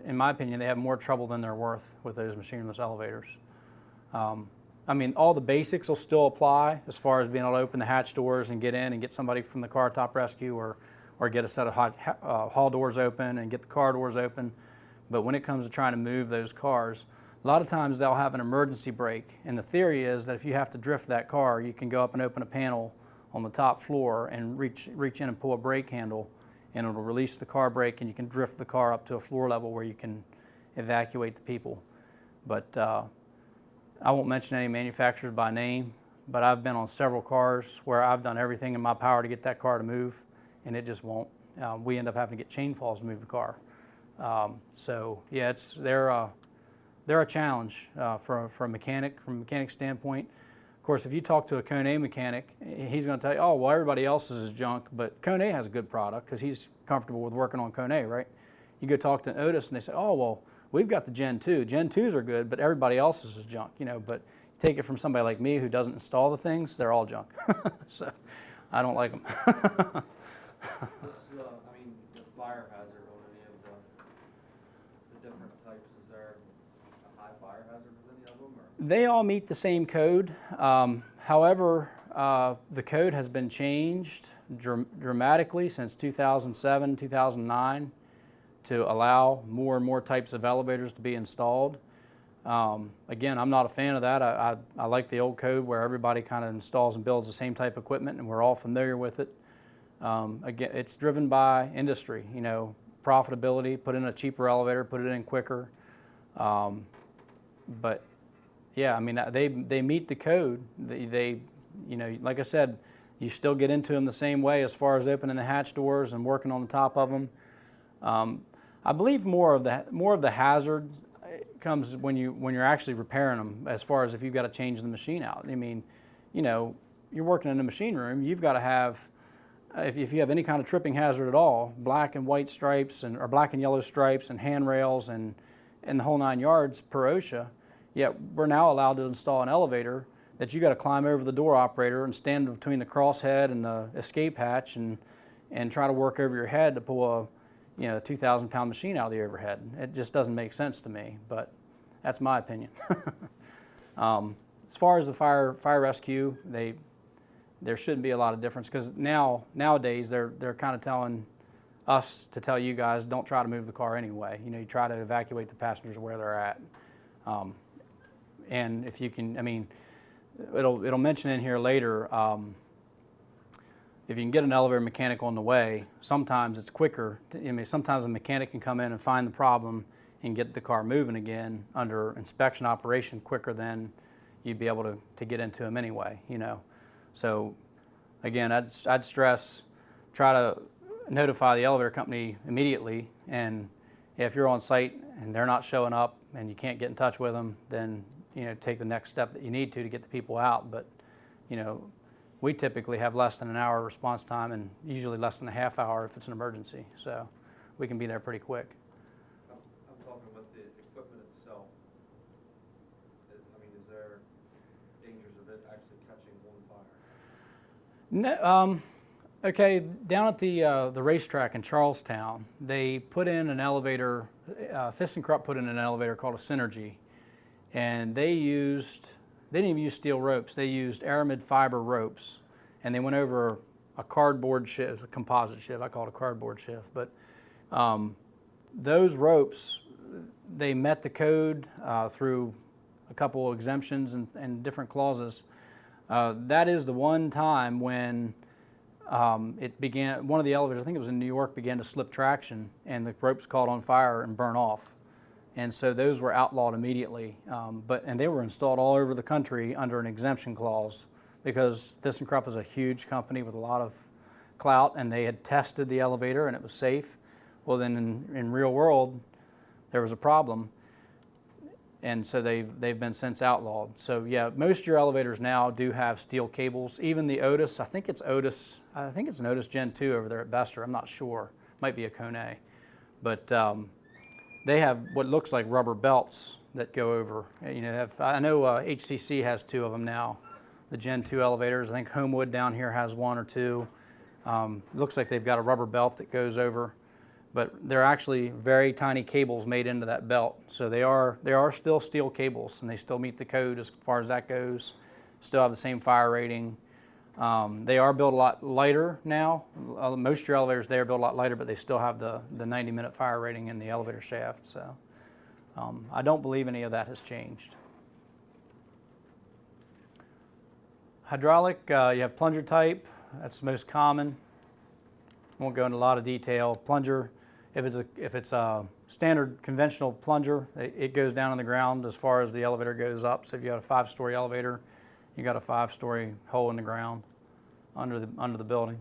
in my opinion, they have more trouble than they're worth with those machine roomless elevators. I mean, all the basics will still apply as far as being able to open the hatch doors and get in and get somebody from the car top rescue, or get a set of hall doors open and get the car doors open. But when it comes to trying to move those cars, a lot of times they'll have an emergency brake. And the theory is that if you have to drift that car, you can go up and open a panel on the top floor and reach in and pull a brake handle, and it'll release the car brake, and you can drift the car up to a floor level where you can evacuate the people. But I won't mention any manufacturers by name, but I've been on several cars where I've done everything in my power to get that car to move, and it just won't. We end up having to get chain falls to move the car. So yeah, they're a challenge for a mechanic, from a mechanic standpoint. Of course, if you talk to a Kone mechanic, he's going to tell you, oh, well, everybody else's is junk, but Kone has a good product because he's comfortable with working on Kone, right? You go talk to Otis and they say, oh, well, we've got the Gen 2. Gen 2s are good, but everybody else's is junk, But take it from somebody like me who doesn't install the things, they're all junk. So I don't like them. What's the fire hazard on any of the different types? Is there a high fire hazard with any of them? Or? They all meet the same code. However, the code has been changed dramatically since 2007, 2009 to allow more and more types of elevators to be installed. Again, I'm not a fan of that. I like the old code where everybody kind of installs and builds the same type of equipment and we're all familiar with it. Again, it's driven by industry, profitability, put in a cheaper elevator, put it in quicker. But yeah, I mean, they meet the code. They like I said, you still get into them the same way as far as opening the hatch doors and working on the top of them. I believe more of the hazard comes when you're actually repairing them, as far as if you've got to change the machine out. I mean, you're working in a machine room, you've got to have, if you have any kind of tripping hazard at all, black and white stripes or black and yellow stripes and handrails and the whole 9 yards per OSHA. Yet we're now allowed to install an elevator that you got to climb over the door operator and stand between the crosshead and the escape hatch and try to work over your head to pull a 2,000-pound machine out of the overhead. It just doesn't make sense to me, but that's my opinion. As far as the fire rescue, there shouldn't be a lot of difference, because nowadays they're kind of telling us to tell you guys, don't try to move the car anyway. You try to evacuate the passengers where they're at. And if you can, I mean, it'll mention in here later, if you can get an elevator mechanic on the way, sometimes it's quicker. Sometimes a mechanic can come in and find the problem and get the car moving again under inspection operation quicker than you'd be able to get into them anyway, So again, I'd stress, try to notify the elevator company immediately, and if you're on site and they're not showing up and you can't get in touch with them, then take the next step that you need to get the people out. But we typically have less than an hour response time, and usually less than a half hour if it's an emergency. So we can be there pretty quick. I'm talking with the equipment itself. Is there dangers of it actually catching on fire? No, okay, down at the racetrack in Charlestown, they put in an elevator, ThyssenKrupp put in an elevator called a Synergy. and they didn't even use steel ropes. They used aramid fiber ropes, and they went over a cardboard shiv, a composite shiv. I call it a cardboard shiv, but those ropes, they met the code through a couple of exemptions and different clauses. That is the one time when it began, one of the elevators, I think it was in New York, began to slip traction, and the ropes caught on fire and burn off. And so those were outlawed immediately. And they were installed all over the country under an exemption clause, because ThyssenKrupp is a huge company with a lot of clout, and they had tested the elevator and it was safe. Well, then in real world, there was a problem, and so they've been since outlawed. So yeah, most of your elevators now do have steel cables. Even the Otis, I think it's an Otis Gen 2 over there at Bester. I'm not sure. Might be a Kone, but they have what looks like rubber belts that go over. You know, I know HCC has 2 of them now. The Gen 2 elevators. I think Homewood down here has 1 or 2. Looks like they've got a rubber belt that goes over, but they're actually very tiny cables made into that belt. So they are still steel cables, and they still meet the code as far as that goes. Still have the same fire rating. They are built a lot lighter now. Most of your elevators there are built a lot lighter, but they still have the 90-minute fire rating in the elevator shaft. So I don't believe any of that has changed. Hydraulic, you have plunger type. That's the most common. Won't go into a lot of detail. Plunger, if it's a standard conventional plunger, it goes down on the ground as far as the elevator goes up. So if you got a 5-story elevator, you got a 5-story hole in the ground under the building.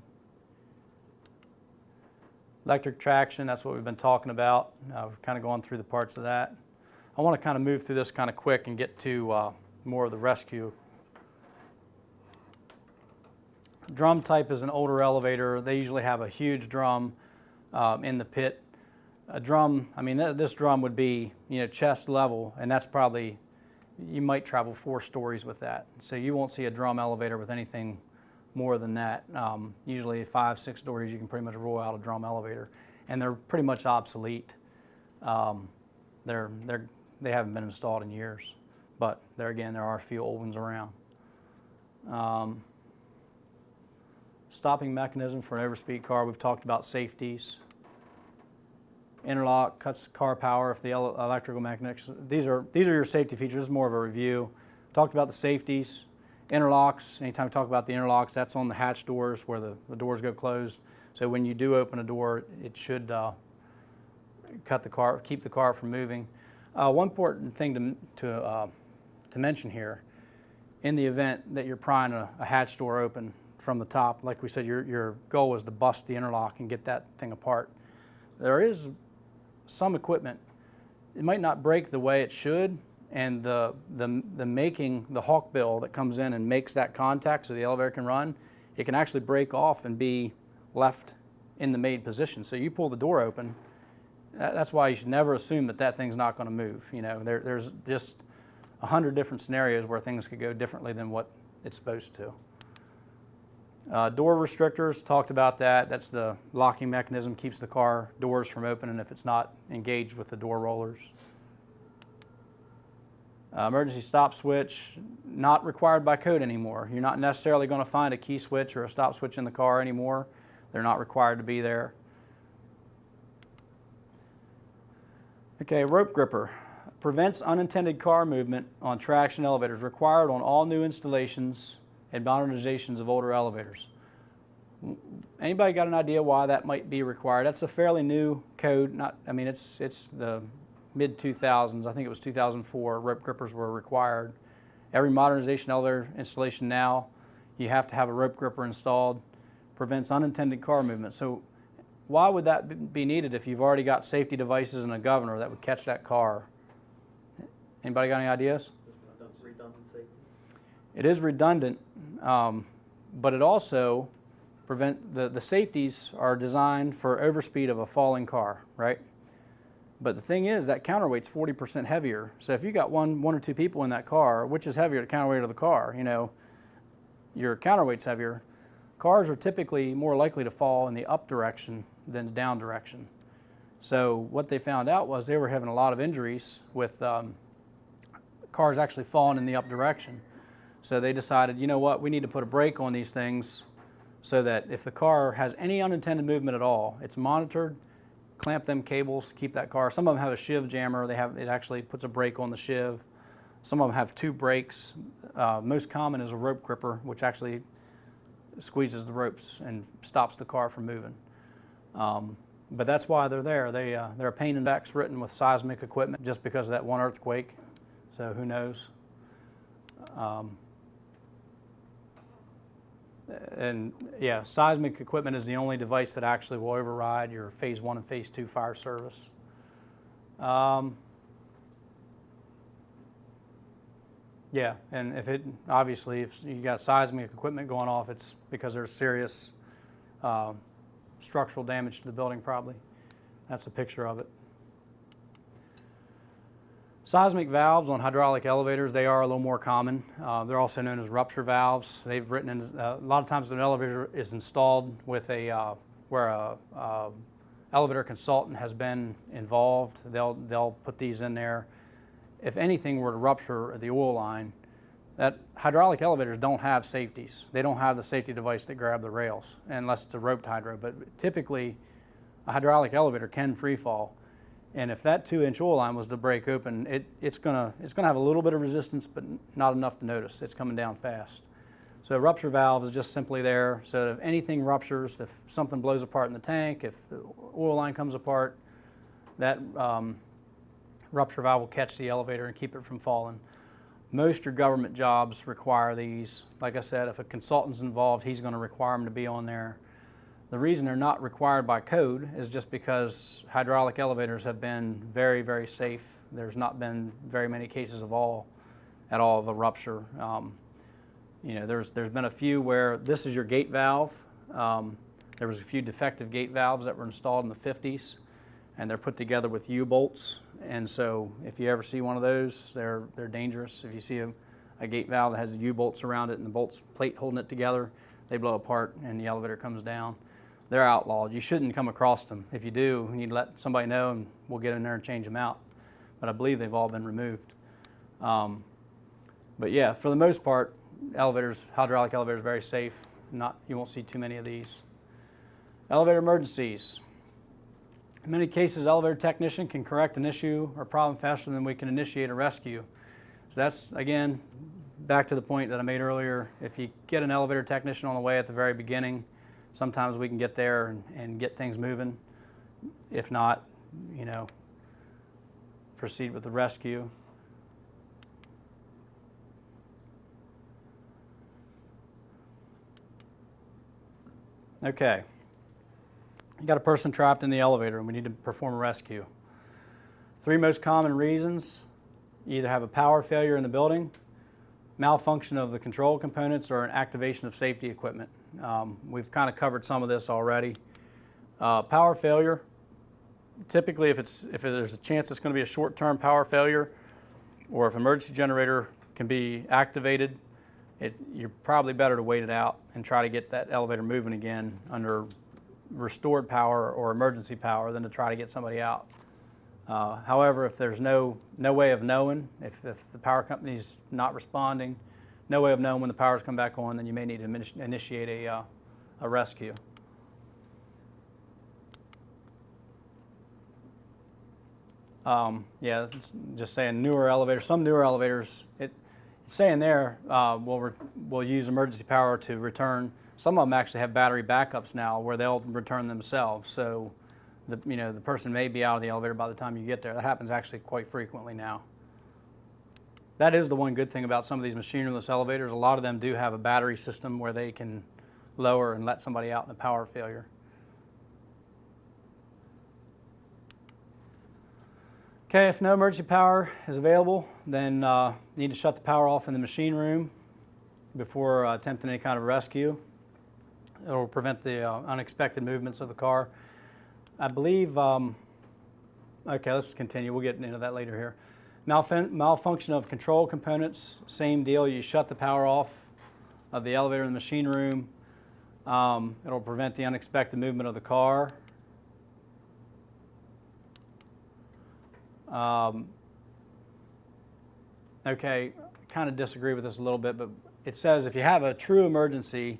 Electric traction, that's what we've been talking about. We've kind of gone through the parts of that. I want to kind of move through this kind of quick and get to more of the rescue. Drum type is an older elevator. They usually have a huge drum in the pit. A drum, I mean, this drum would be, you know, chest level, and that's probably, you might travel 4 stories with that. So you won't see a drum elevator with anything more than that. Usually 5, 6 stories, you can pretty much roll out a drum elevator, and they're pretty much obsolete. They haven't been installed in years, but there are a few old ones around. Stopping mechanism for an overspeed car. We've talked about safeties. Interlock cuts car power if the electrical mechanism. These are your safety features. This is more of a review. Talked about the safeties. Interlocks. Anytime we talk about the interlocks, that's on the hatch doors where the doors go closed. So when you do open a door, it should keep the car from moving. One important thing to mention here, in the event that you're prying a hatch door open from the top, like we said, your goal was to bust the interlock and get that thing apart. There is some equipment, it might not break the way it should, and the hawkbill that comes in and makes that contact so the elevator can run, it can actually break off and be left in the made position. So you pull the door open, that's why you should never assume that thing's not going to move. You know, there's just 100 different scenarios where things could go differently than what it's supposed to. Door restrictors, talked about that. That's the locking mechanism, keeps the car doors from opening if it's not engaged with the door rollers. Emergency stop switch, not required by code anymore. You're not necessarily going to find a key switch or a stop switch in the car anymore. They're not required to be there. Okay, rope gripper. Prevents unintended car movement on traction elevators, required on all new installations and modernizations of older elevators. Anybody got an idea why that might be required? That's a fairly new code. It's the mid-2000s. I think it was 2004. Rope grippers were required. Every modernization elevator installation now, you have to have a rope gripper installed. Prevents unintended car movement. So why would that be needed if you've already got safety devices and a governor that would catch that car? Anybody got any ideas? Redundant safety. It is redundant, but it also the safeties are designed for overspeed of a falling car, right? But the thing is that counterweight's 40% heavier. So if you got one or 2 people in that car, which is heavier, the counterweight of the car? You know, your counterweight's heavier. Cars are typically more likely to fall in the up direction than the down direction. So what they found out was they were having a lot of injuries with car's actually falling in the up direction. So they decided, you know what, we need to put a brake on these things so that if the car has any unintended movement at all, it's monitored, clamp them cables, keep that car. Some of them have a shiv jammer. It actually puts a brake on the shiv. Some of them have 2 brakes. Most common is a rope gripper, which actually squeezes the ropes and stops the car from moving. But that's why they're there. They're a pain in the back's written with seismic equipment just because of that one earthquake. So who knows? And yeah, seismic equipment is the only device that actually will override your phase 1 and phase 2 fire service. Yeah, and obviously if you got seismic equipment going off, it's because there's serious structural damage to the building probably. That's a picture of it. Seismic valves on hydraulic elevators, they are a little more common. They're also known as rupture valves. They've written in, a lot of times an elevator is installed with where a elevator consultant has been involved. They'll put these in there. If anything were to rupture the oil line, that hydraulic elevators don't have safeties. They don't have the safety device that grab the rails, unless it's a roped hydro. But typically, a hydraulic elevator can free fall. And if that 2-inch oil line was to break open, it's gonna have a little bit of resistance, but not enough to notice. It's coming down fast. So a rupture valve is just simply there. So if anything ruptures, if something blows apart in the tank, if the oil line comes apart, that rupture valve will catch the elevator and keep it from falling. Most of your government jobs require these. Like I said, if a consultant's involved, he's going to require them to be on there. The reason they're not required by code is just because hydraulic elevators have been very, very safe. There's not been very many cases of at all of a rupture. You know, there's been a few where this is your gate valve. There was a few defective gate valves that were installed in the 50s, and they're put together with U-bolts. And so if you ever see one of those, they're dangerous. If you see a gate valve that has the U-bolts around it and the bolts plate holding it together, they blow apart and the elevator comes down. They're outlawed. You shouldn't come across them. If you do, you need to let somebody know and we'll get in there and change them out. But I believe they've all been removed. But yeah, for the most part, hydraulic elevators are very safe. You won't see too many of these. Elevator emergencies. In many cases, elevator technician can correct an issue or problem faster than we can initiate a rescue. So that's, again, back to the point that I made earlier. If you get an elevator technician on the way at the very beginning, sometimes we can get there and get things moving. If not, you know, proceed with the rescue. Okay. You got a person trapped in the elevator and we need to perform a rescue. 3 most common reasons: you either have a power failure in the building, malfunction of the control components, or an activation of safety equipment. We've kind of covered some of this already. Power failure, typically if there's a chance it's going to be a short-term power failure, or if emergency generator can be activated, you're probably better to wait it out and try to get that elevator moving again under restored power or emergency power than to try to get somebody out. However, if there's no way of knowing, if the power company's not responding, no way of knowing when the power's come back on, then you may need to initiate a rescue. Yeah, it's just saying newer elevators. Some newer elevators, it's saying there we'll use emergency power to return. Some of them actually have battery backups now where they'll return themselves. So the person may be out of the elevator by the time you get there. That happens actually quite frequently now. That is the one good thing about some of these machinerless elevators. A lot of them do have a battery system where they can lower and let somebody out in a power failure. Okay, if no emergency power is available, then you need to shut the power off in the machine room before attempting any kind of rescue. It will prevent the unexpected movements of the car. I believe, okay, let's continue. We'll get into that later here. Malfunction of control components, same deal. You shut the power off of the elevator in the machine room. It'll prevent the unexpected movement of the car. Okay, kind of disagree with this a little bit, but it says if you have a true emergency,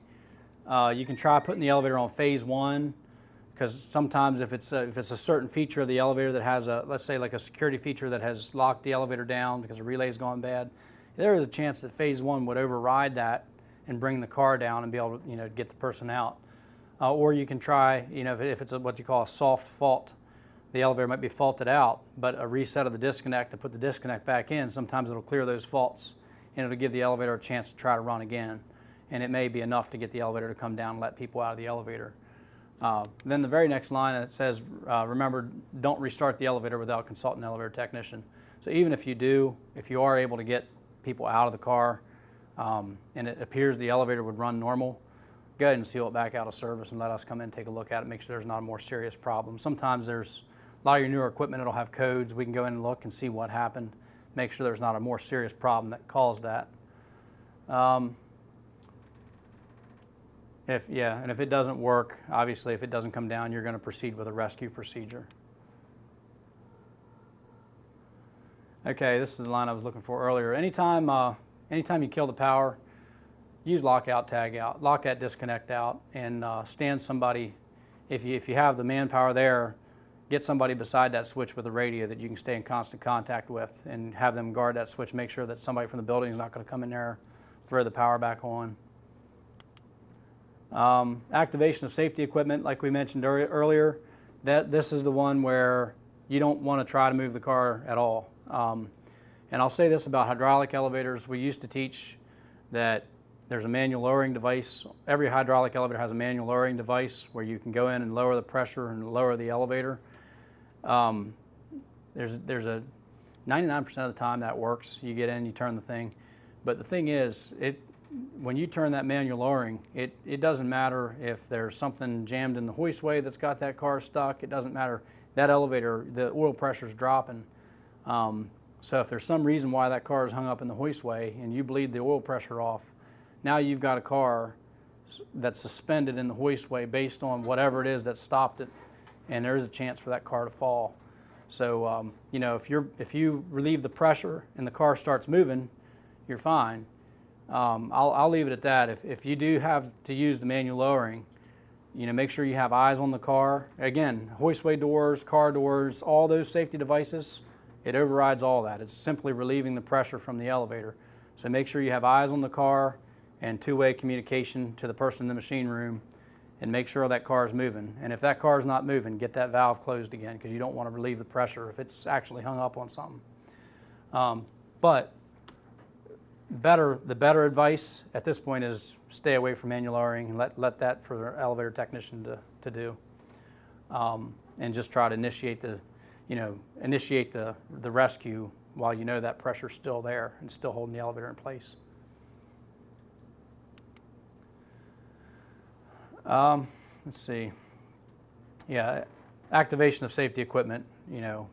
you can try putting the elevator on phase 1, because sometimes if it's a certain feature of the elevator that has let's say like a security feature that has locked the elevator down because the relay's gone bad, there is a chance that phase 1 would override that and bring the car down and be able to, get the person out. Or you can try, if it's what you call a soft fault, the elevator might be faulted out, but a reset of the disconnect to put the disconnect back in, sometimes it'll clear those faults and it'll give the elevator a chance to try to run again. And it may be enough to get the elevator to come down and let people out of the elevator. Then the very next line, it says, remember, don't restart the elevator without consulting an elevator technician. So even if you are able to get people out of the car, and it appears the elevator would run normal, go ahead and seal it back out of service and let us come in and take a look at it, make sure there's not a more serious problem. Sometimes there's a lot of your newer equipment, it'll have codes. We can go in and look and see what happened, make sure there's not a more serious problem that caused that. And if it doesn't work, obviously if it doesn't come down, you're going to proceed with a rescue procedure. Okay, this is the line I was looking for earlier. Anytime you kill the power, use lockout, tag out, lock that disconnect out, and stand somebody. If you have the manpower there, get somebody beside that switch with a radio that you can stay in constant contact with, and have them guard that switch. Make sure that somebody from the building is not going to come in there, throw the power back on. Activation of safety equipment, like we mentioned earlier, this is the one where you don't want to try to move the car at all. And I'll say this about hydraulic elevators. We used to teach that there's a manual lowering device. Every hydraulic elevator has a manual lowering device where you can go in and lower the pressure and lower the elevator. There's a 99% of the time that works. You get in, you turn the thing. But the thing is, when you turn that manual lowering, it doesn't matter if there's something jammed in the hoistway that's got that car stuck. It doesn't matter. That elevator, the oil pressure's dropping. So if there's some reason why that car is hung up in the hoistway and you bleed the oil pressure off, now you've got a car that's suspended in the hoistway based on whatever it is that stopped it, and there is a chance for that car to fall. So if you relieve the pressure and the car starts moving, you're fine. I'll leave it at that. If you do have to use the manual lowering, make sure you have eyes on the car. Again, hoistway doors, car doors, all those safety devices, it overrides all that. It's simply relieving the pressure from the elevator. So make sure you have eyes on the car and two-way communication to the person in the machine room, and make sure that car is moving. And if that car is not moving, get that valve closed again, because you don't want to relieve the pressure if it's actually hung up on something. But the better advice at this point is stay away from manual lowering and let that for the elevator technician to do, and just try to initiate the rescue while you know that pressure's still there and still holding the elevator in place. Let's see. Yeah, activation of safety equipment.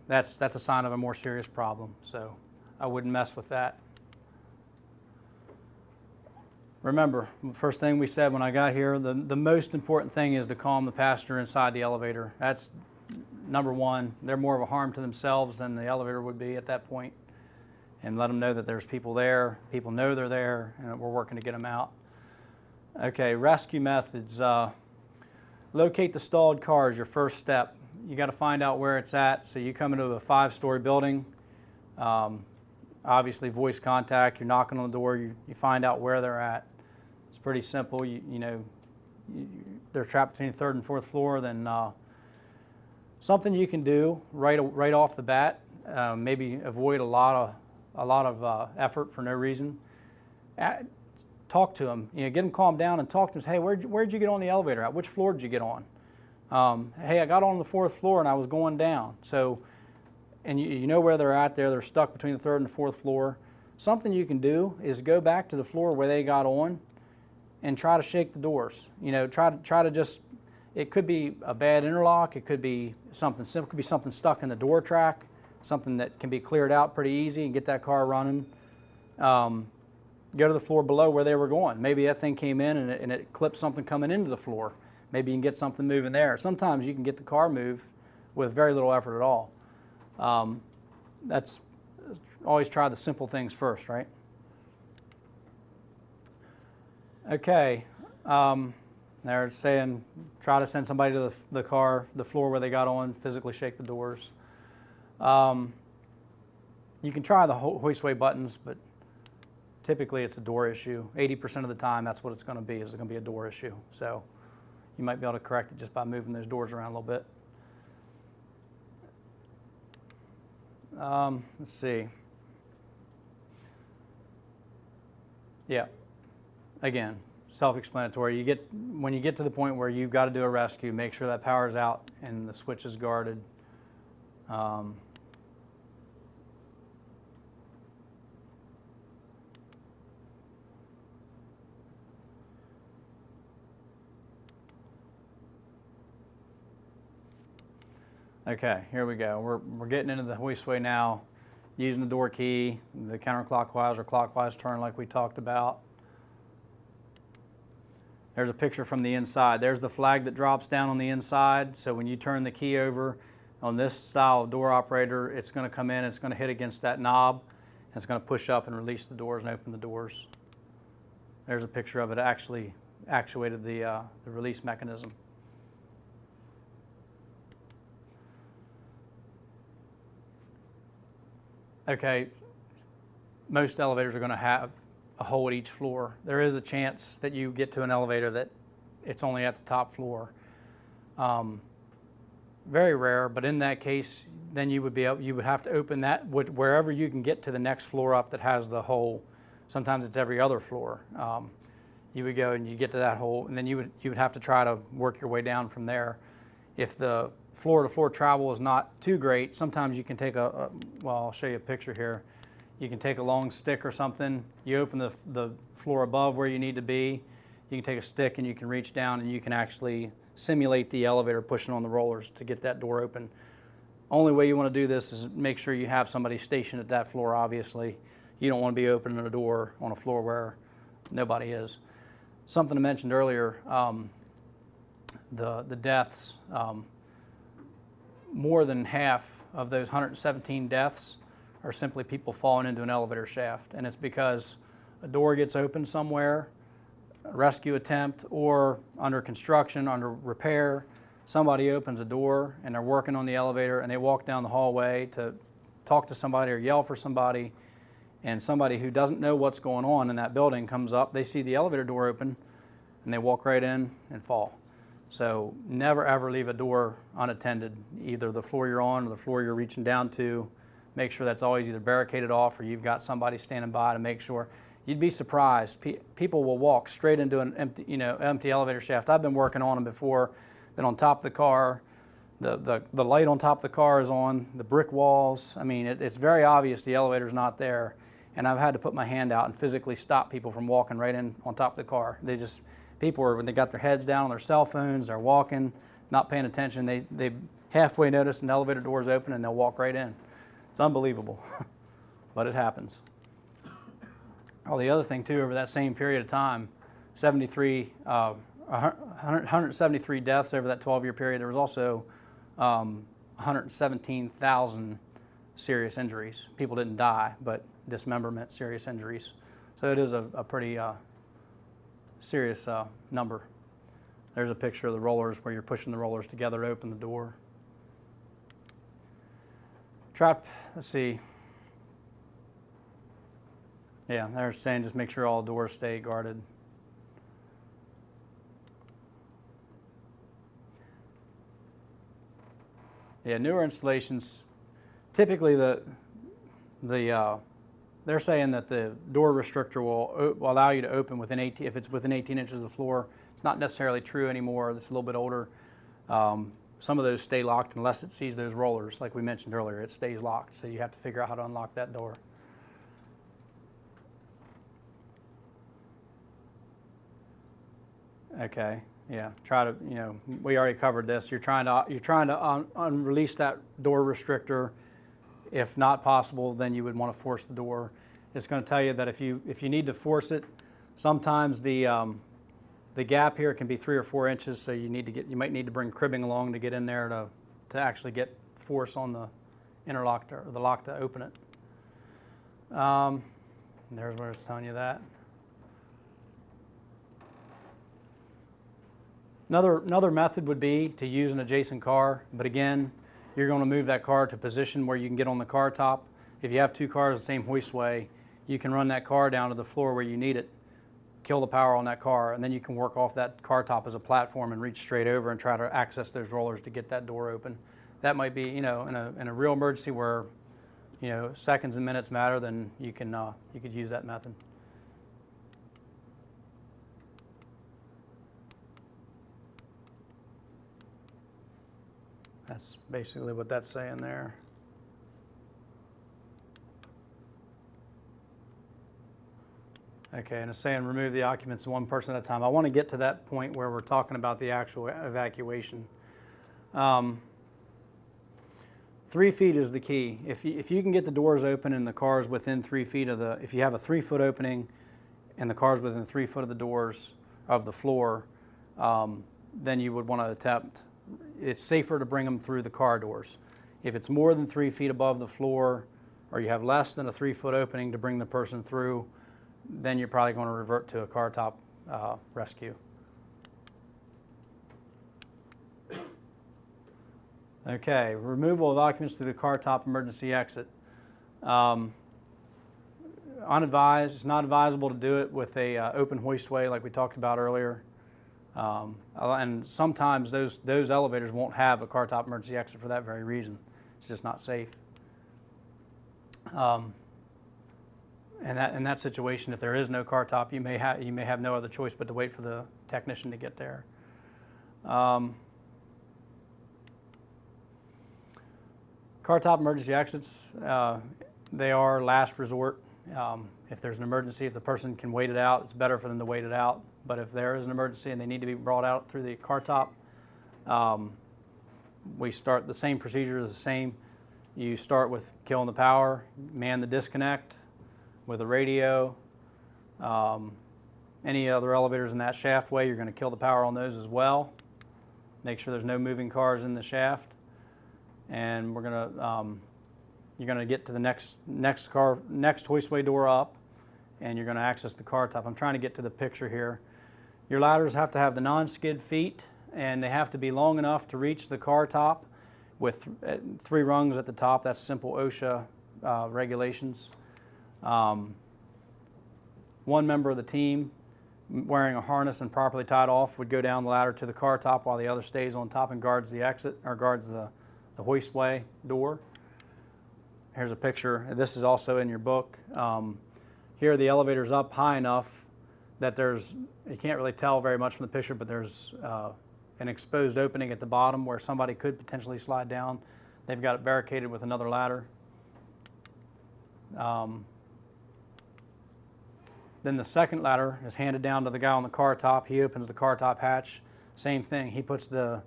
That's a sign of a more serious problem. So I wouldn't mess with that. Remember, the first thing we said when I got here, the most important thing is to calm the passenger inside the elevator. That's number one. They're more of a harm to themselves than the elevator would be at that point. And let them know that there's people there, people know they're there, and we're working to get them out. Okay, rescue methods. Locate the stalled car is your first step. You got to find out where it's at. So you come into a 5-story building, obviously voice contact, you're knocking on the door, you find out where they're at. It's pretty simple. They're trapped between the 3rd and 4th floor, then something you can do right off the bat, maybe avoid a lot of effort for no reason. Talk to them, get them calmed down and talk to them. Hey, where'd you get on the elevator at? Which floor did you get on? Hey, I got on the 4th floor and I was going down. So, and you know where they're at there. They're stuck between the 3rd and the 4th floor. Something you can do is go back to the floor where they got on and try to shake the doors. Try to just, it could be a bad interlock. It could be something simple. It could be something stuck in the door track, something that can be cleared out pretty easy and get that car running. Go to the floor below where they were going. Maybe that thing came in and it clipped something coming into the floor. Maybe you can get something moving there. Sometimes you can get the car moved with very little effort at all. That's always try the simple things first, right? Okay. They're saying try to send somebody to the car, the floor where they got on, physically shake the doors. You can try the hoistway buttons, but typically it's a door issue. 80% of the time, that's what it's going to be, is it's going to be a door issue. So you might be able to correct it just by moving those doors around a little bit. Let's see. Yeah. Again, self-explanatory. When you get to the point where you've got to do a rescue, make sure that power's out and the switch is guarded. Okay, here we go. We're getting into the hoistway now, using the door key, the counterclockwise or clockwise turn like we talked about. There's a picture from the inside. There's the flag that drops down on the inside. So when you turn the key over on this style of door operator, it's going to come in, it's going to hit against that knob, and it's going to push up and release the doors and open the doors. There's a picture of it actually actuated the release mechanism. Okay, most elevators are going to have a hole at each floor. There is a chance that you get to an elevator that it's only at the top floor. Very rare, but in that case, then you would have to open that wherever you can get to the next floor up that has the hole. Sometimes it's every other floor. You would go and you get to that hole, and then you would have to try to work your way down from there. If the floor-to-floor travel is not too great, sometimes you can take well, I'll show you a picture here. You can take a long stick or something. You open the floor above where you need to be. You can take a stick and you can reach down and you can actually simulate the elevator pushing on the rollers to get that door open. Only way you want to do this is make sure you have somebody stationed at that floor, obviously. You don't want to be opening a door on a floor where nobody is. Something I mentioned earlier, the deaths, more than half of those 117 deaths are simply people falling into an elevator shaft. And it's because a door gets open somewhere, a rescue attempt, or under construction, under repair, somebody opens a door and they're working on the elevator and they walk down the hallway to talk to somebody or yell for somebody, and somebody who doesn't know what's going on in that building comes up, they see the elevator door open, and they walk right in and fall. So never ever leave a door unattended, either the floor you're on or the floor you're reaching down to. Make sure that's always either barricaded off or you've got somebody standing by to make sure. You'd be surprised. People will walk straight into an empty elevator shaft. I've been working on them before. Been on top of the car. The light on top of the car is on. The brick walls. I mean, it's very obvious the elevator's not there. And I've had to put my hand out and physically stop people from walking right in on top of the car. People are, when they got their heads down on their cell phones, they're walking, not paying attention. They halfway notice an elevator door's open and they'll walk right in. It's unbelievable, but it happens. Oh, the other thing too, over that same period of time, 173 deaths over that 12-year period. There was also 117,000 serious injuries. People didn't die, but dismemberment, serious injuries. So it is a pretty serious number. There's a picture of the rollers where you're pushing the rollers together to open the door. Let's see. Yeah, they're saying just make sure all doors stay guarded. Yeah, newer installations, typically they're saying that the door restrictor will allow you to open within 18, if it's within 18 inches of the floor. It's not necessarily true anymore. This is a little bit older. Some of those stay locked unless it sees those rollers. Like we mentioned earlier, it stays locked, so you have to figure out how to unlock that door. Okay, yeah, we already covered this. You're trying to release that door restrictor. If not possible, then you would want to force the door. It's going to tell you that if you need to force it, sometimes the gap here can be 3 or 4 inches, so you might need to bring cribbing along to get in there to actually get force on the interlock or the lock to open it. There's where it's telling you that. Another method would be to use an adjacent car, but again, you're going to move that car to a position where you can get on the car top. If you have two cars the same hoistway, you can run that car down to the floor where you need it, kill the power on that car, and then you can work off that car top as a platform and reach straight over and try to access those rollers to get that door open. That might be, you know, in a real emergency where, you know, seconds and minutes matter, then you could use that method. That's basically what that's saying there. Okay, and it's saying remove the occupants one person at a time. I want to get to that point where we're talking about the actual evacuation. 3 feet is the key. If you can get the doors open and the car's within 3 feet of if you have a 3 foot opening and the car's within 3 foot of the doors of the floor, then you would want to attempt. It's safer to bring them through the car doors. If it's more than 3 feet above the floor, or you have less than a 3 foot opening to bring the person through, then you're probably going to revert to a car top rescue. Okay, removal of occupants through the car top emergency exit. Unadvised, it's not advisable to do it with a open hoistway like we talked about earlier. And sometimes those elevators won't have a car top emergency exit for that very reason. It's just not safe. And in that situation, if there is no car top, you may have no other choice but to wait for the technician to get there. Car top emergency exits, they are last resort. If there's an emergency, if the person can wait it out, it's better for them to wait it out. But if there is an emergency and they need to be brought out through the car top, we start the same procedure is the same. You start with killing the power, man the disconnect with a radio. Any other elevators in that shaftway, you're going to kill the power on those as well. Make sure there's no moving cars in the shaft. And we're going to, you're going to get to the next hoistway door up, and you're going to access the car top. I'm trying to get to the picture here. Your ladders have to have the non-skid feet, and they have to be long enough to reach the car top with 3 rungs at the top. That's simple OSHA regulations. One member of the team wearing a harness and properly tied off would go down the ladder to the car top while the other stays on top and guards the exit, or guards the hoistway door. Here's a picture. This is also in your book. Here the elevator's up high enough that you can't really tell very much from the picture, but there's an exposed opening at the bottom where somebody could potentially slide down. They've got it barricaded with another ladder. Then the second ladder is handed down to the guy on the car top. He opens the car top hatch. Same thing. He puts the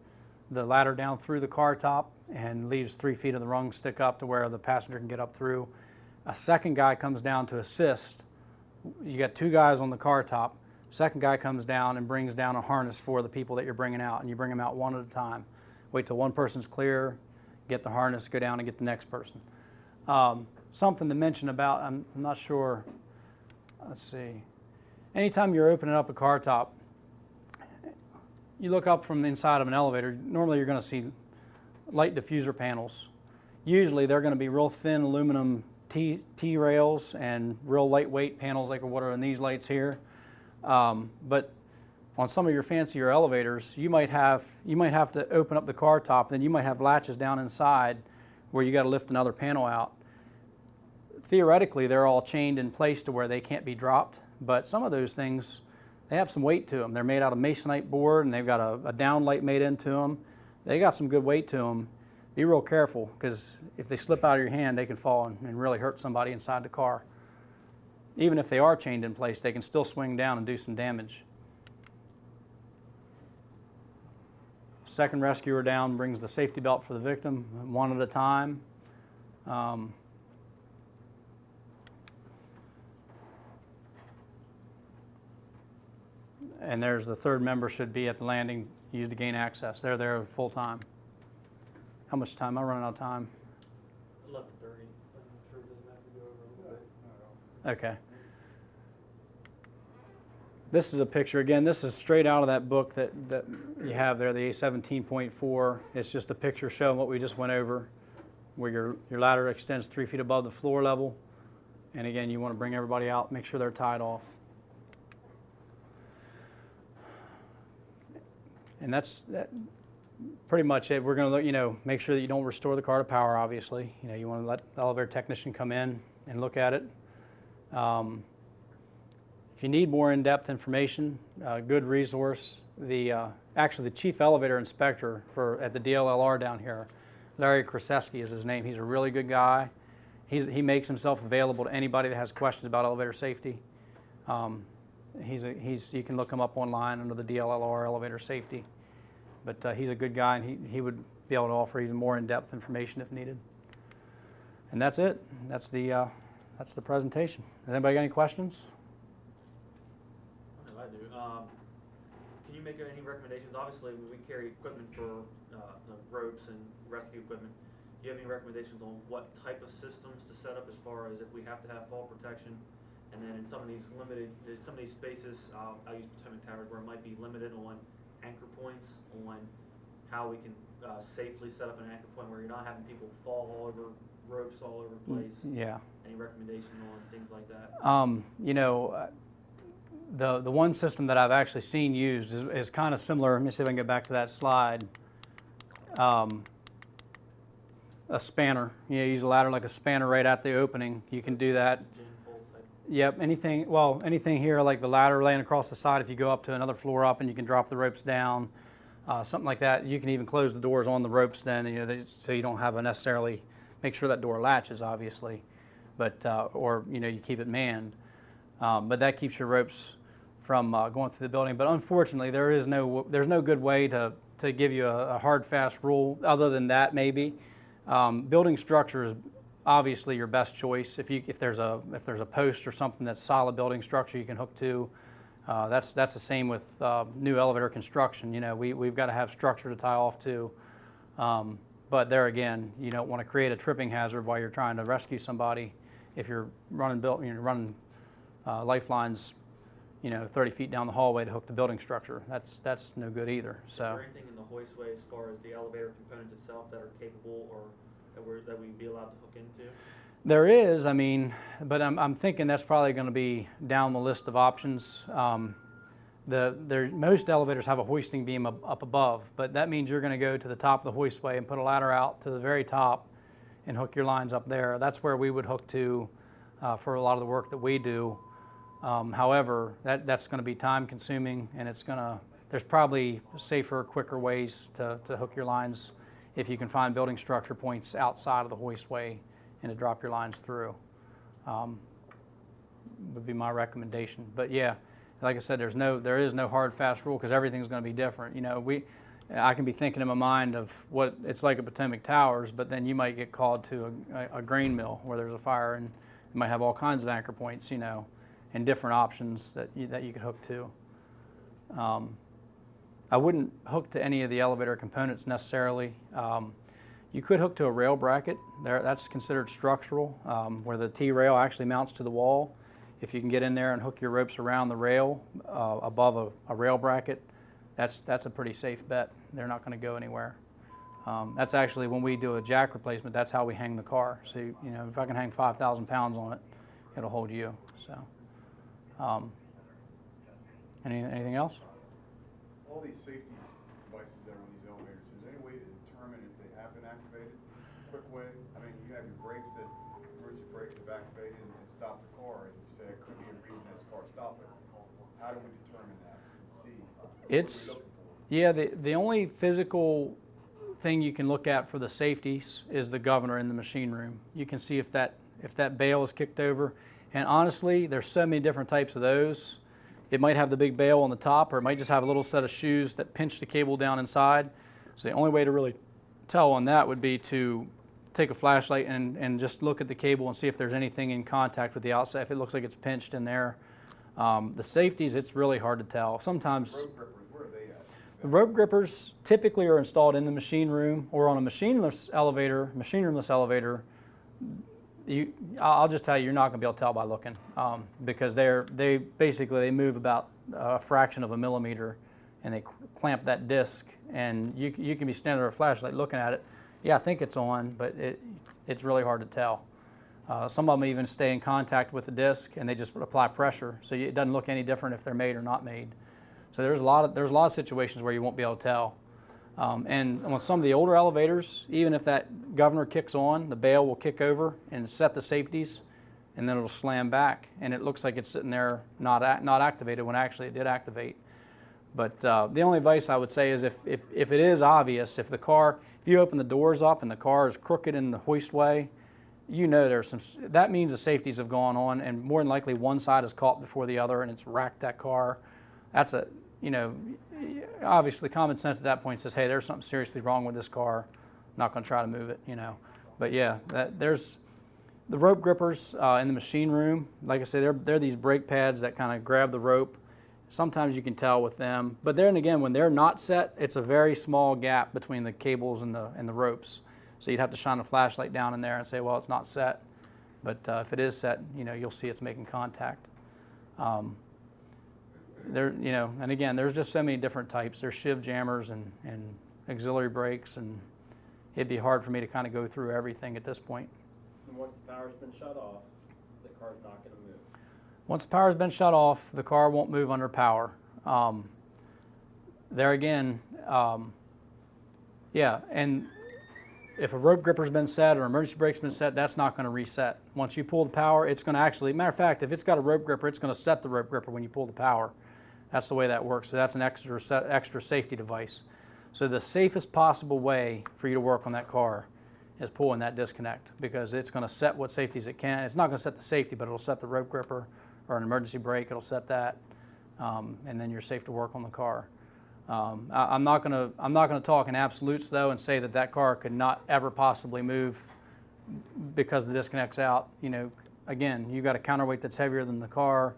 ladder down through the car top and leaves 3 feet of the rung stick up to where the passenger can get up through. A second guy comes down to assist. You got 2 guys on the car top. Second guy comes down and brings down a harness for the people that you're bringing out, and you bring them out one at a time. Wait till one person's clear, get the harness, go down and get the next person. Something to mention about, I'm not sure, let's see. Anytime you're opening up a car top, you look up from the inside of an elevator, normally you're going to see light diffuser panels. Usually they're going to be real thin aluminum T-rails and real lightweight panels like what are in these lights here. But on some of your fancier elevators, you might have to open up the car top, then you might have latches down inside where you got to lift another panel out. Theoretically, they're all chained in place to where they can't be dropped, but some of those things, they have some weight to them. They're made out of masonite board, and they've got a down light made into them. They got some good weight to them. Be real careful, because if they slip out of your hand, they can fall and really hurt somebody inside the car. Even if they are chained in place, they can still swing down and do some damage. Second rescuer down brings the safety belt for the victim, one at a time. And there's the third member should be at the landing, used to gain access. They're there full time. How much time? I'm running out of time. 11:30. I'm sure it doesn't have to go over a little bit. Okay. This is a picture, again, this is straight out of that book that you have there, the A17.4. It's just a picture showing what we just went over, where your ladder extends 3 feet above the floor level. And again, you want to bring everybody out, make sure they're tied off. And that's pretty much it. We're going to, make sure that you don't restore the car to power, obviously. You want to let the elevator technician come in and look at it. If you need more in-depth information, good resource. Actually, the chief elevator inspector at the DLLR down here, Larry Krasewski is his name. He's a really good guy. He makes himself available to anybody that has questions about elevator safety. You can look him up online under the DLLR elevator safety. But he's a good guy, and he would be able to offer even more in-depth information if needed. And that's it. That's the presentation. Has anybody got any questions? I do. Can you make any recommendations? Obviously, we carry equipment for the ropes and rescue equipment. Do you have any recommendations on what type of systems to set up as far as if we have to have fall protection? And then in some of these spaces, I use Potomac Towers where it might be limited on anchor points, on how we can safely set up an anchor point where you're not having people fall all over ropes all over the place. Yeah. Any recommendation on things like that? The one system that I've actually seen used is kind of similar. Let me see if I can get back to that slide. A spanner. Use a ladder like a spanner right at the opening. You can do that. Yep. Anything here like the ladder laying across the side. If you go up to another floor up and you can drop the ropes down, something like that. You can even close the doors on the ropes then. So you don't have a necessarily make sure that door latches, obviously, but or you keep it manned. But that keeps your ropes from going through the building. But unfortunately, there's no good way to give you a hard, fast rule other than that maybe. Building structure is obviously your best choice. If there's a post or something that's solid building structure you can hook to, that's the same with new elevator construction. We've got to have structure to tie off to. But there again, you don't want to create a tripping hazard while you're trying to rescue somebody. If you're running lifelines, 30 feet down the hallway to hook the building structure, that's no good either. So. Is there anything in the hoistway as far as the elevator components itself that are capable or that we'd be allowed to hook into? There is, but I'm thinking that's probably going to be down the list of options. Most elevators have a hoisting beam up above, but that means you're going to go to the top of the hoistway and put a ladder out to the very top and hook your lines up there. That's where we would hook to for a lot of the work that we do. However, that's going to be time consuming, and there's probably safer, quicker ways to hook your lines if you can find building structure points outside of the hoistway and to drop your lines through. Would be my recommendation. But yeah, like I said, there is no hard, fast rule because everything's going to be different. I can be thinking in my mind of what it's like at Potomac Towers, but then you might get called to a grain mill where there's a fire, and you might have all kinds of anchor points, and different options that you could hook to. I wouldn't hook to any of the elevator components necessarily. You could hook to a rail bracket. That's considered structural, where the T-rail actually mounts to the wall. If you can get in there and hook your ropes around the rail above a rail bracket, that's a pretty safe bet. They're not going to go anywhere. That's actually when we do a jack replacement, that's how we hang the car. So, if I can hang 5,000 pounds on it, it'll hold you. So, anything else? All these safety devices that are on these elevators, is there any way to determine if they have been activated? Quick way? You have your brakes emergency brakes have activated and stopped the car, and you say it could be a reason this car stopped it. How do we determine that and see what we're looking for? Yeah, the only physical thing you can look at for the safeties is the governor in the machine room. You can see if that bail is kicked over. And honestly, there's so many different types of those. It might have the big bail on the top, or it might just have a little set of shoes that pinch the cable down inside. So the only way to really tell on that would be to take a flashlight and just look at the cable and see if there's anything in contact with the outside, if it looks like it's pinched in there. The safeties, it's really hard to tell. Sometimes Rope grippers, where are they at? the rope grippers typically are installed in the machine room or on a machine roomless elevator. I'll just tell you, you're not going to be able to tell by looking, because they basically move about a fraction of a millimeter, and they clamp that disc, and you can be standing with a flashlight looking at it. Yeah, I think it's on, but it's really hard to tell. Some of them even stay in contact with the disc, and they just apply pressure, so it doesn't look any different if they're made or not made. So there's a lot of situations where you won't be able to tell. And on some of the older elevators, even if that governor kicks on, the bail will kick over and set the safeties, and then it'll slam back, and it looks like it's sitting there not activated when actually it did activate. But the only advice I would say is if it is obvious, if you open the doors up and the car is crooked in the hoistway, you know that means the safeties have gone on, and more than likely one side is caught before the other, and it's racked that car. That's obviously common sense at that point says, hey, there's something seriously wrong with this car. I'm not going to try to move it, But yeah, there's the rope grippers in the machine room. Like I say, they're these brake pads that kind of grab the rope. Sometimes you can tell with them, but then again, when they're not set, it's a very small gap between the cables and the ropes. So you'd have to shine a flashlight down in there and say, well, it's not set. But if it is set, you'll see it's making contact. And again, there's just so many different types. There's shiv jammers and auxiliary brakes, and it'd be hard for me to kind of go through everything at this point. And once the power's been shut off, the car's not going to move. Once the power's been shut off, the car won't move under power. There again, yeah, and if a rope gripper's been set or emergency brake's been set, that's not going to reset. Once you pull the power, it's going to actually, matter of fact, if it's got a rope gripper, it's going to set the rope gripper when you pull the power. That's the way that works. So that's an extra safety device. So the safest possible way for you to work on that car is pulling that disconnect, because it's going to set what safeties it can. It's not going to set the safety, but it'll set the rope gripper or an emergency brake. It'll set that, and then you're safe to work on the car. I'm not going to talk in absolutes though and say that car could not ever possibly move because the disconnect's out. Again, you've got a counterweight that's heavier than the car.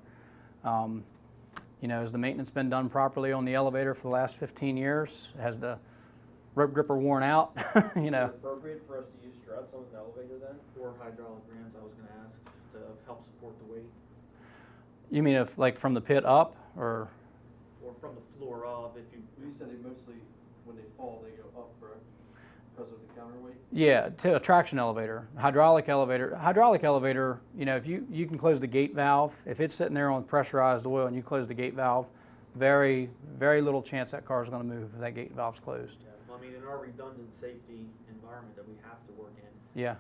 Has the maintenance been done properly on the elevator for the last 15 years? Has the rope gripper worn out? Is it appropriate for us to use struts on an elevator then? Or hydraulic rams, I was going to ask, to help support the weight. You mean if like from the pit up, or From the floor up, if you. You said they mostly, when they fall, they go up, correct? Because of the counterweight? yeah, to a traction elevator, hydraulic elevator, if you can close the gate valve, if it's sitting there on pressurized oil and you close the gate valve, very, very little chance that car is going to move if that gate valve's closed. Yeah, well, in our redundant safety environment that we have to work in. Yeah.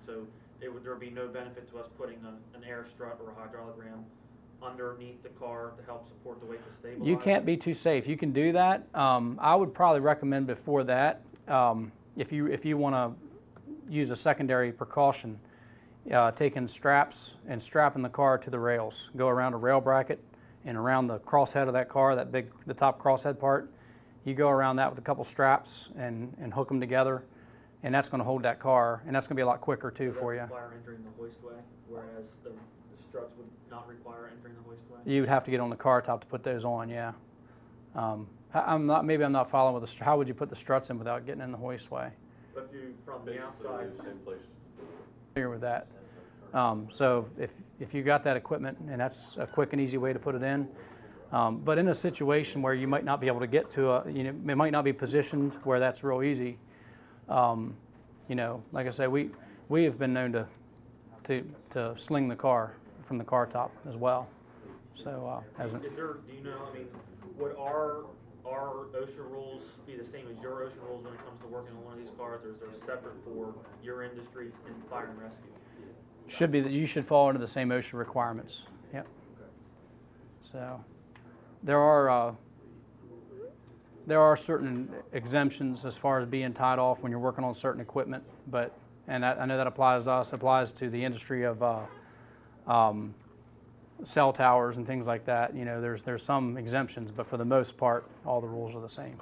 So there would be no benefit to us putting an air strut or a hydraulic ram underneath the car to help support the weight to stabilize. You can't be too safe. You can do that. I would probably recommend before that, if you want to use a secondary precaution, taking straps and strapping the car to the rails. Go around a rail bracket and around the crosshead of that car, the top crosshead part. You go around that with a couple straps and hook them together, and that's going to hold that car, and that's going to be a lot quicker too for you. Would that require entering the hoistway, whereas the struts would not require entering the hoistway? You would have to get on the car top to put those on, yeah. Maybe I'm not following with how would you put the struts in without getting in the hoistway? But if you, from the outside. Familiar with that. So if you got that equipment, and that's a quick and easy way to put it in, but in a situation where you might not be able to get to it might not be positioned where that's real easy. Like I say, we have been known to sling the car from the car top as well. So would our OSHA rules be the same as your OSHA rules when it comes to working on one of these cars, or is there separate for your industry in fire and rescue? Should be that you should fall into the same OSHA requirements. Yep. So there are certain exemptions as far as being tied off when you're working on certain equipment, and I know that applies to us, applies to the industry of cell towers and things like that. There's some exemptions, but for the most part, all the rules are the same.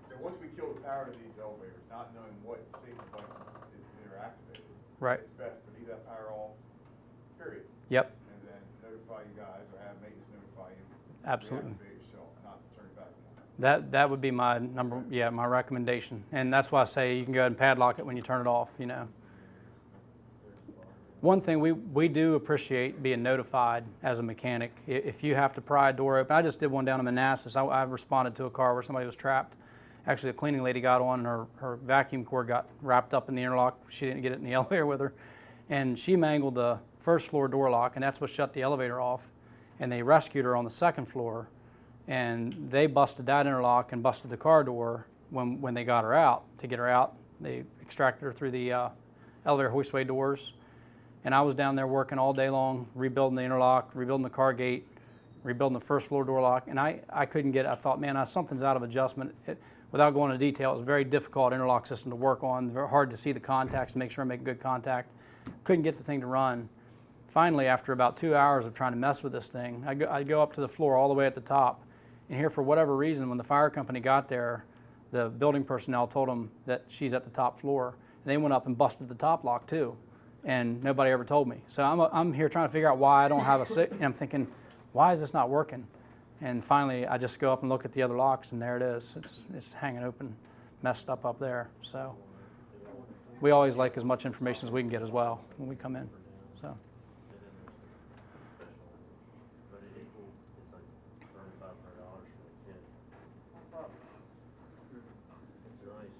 So once we kill the power to these elevators, not knowing what safety devices they're activated, Right. it's best to leave that power off, period. Yep. And then notify you guys, or have maintenance notify you. Absolutely. Reactivate yourself, not to turn it back on. That would be my recommendation, and that's why I say you can go ahead and padlock it when you turn it off. One thing we do appreciate being notified as a mechanic. If you have to pry a door open, I just did one down in Manassas. I responded to a car where somebody was trapped. Actually, a cleaning lady got on, and her vacuum cord got wrapped up in the interlock. She didn't get it in the elevator with her. And she mangled the first floor door lock, and that's what shut the elevator off. And they rescued her on the second floor, and they busted that interlock and busted the car door when they got her out. To get her out, they extracted her through the elevator hoistway doors. And I was down there working all day long, rebuilding the interlock, rebuilding the car gate, rebuilding the first floor door lock, and I couldn't get it. I thought, man, something's out of adjustment. Without going into detail, it was a very difficult interlock system to work on, very hard to see the contacts to make sure I make good contact. Couldn't get the thing to run. Finally, after about 2 hours of trying to mess with this thing, I go up to the floor all the way at the top, and here, for whatever reason, when the fire company got there, the building personnel told them that she's at the top floor, and they went up and busted the top lock too, and nobody ever told me. So I'm here trying to figure out why I don't have and I'm thinking, why is this not working? And finally, I just go up and look at the other locks, and there it is. It's hanging open, messed up there. So we always like as much information as we can get as well when we come in. So. But it's like $3,500 for the kid. It's nice.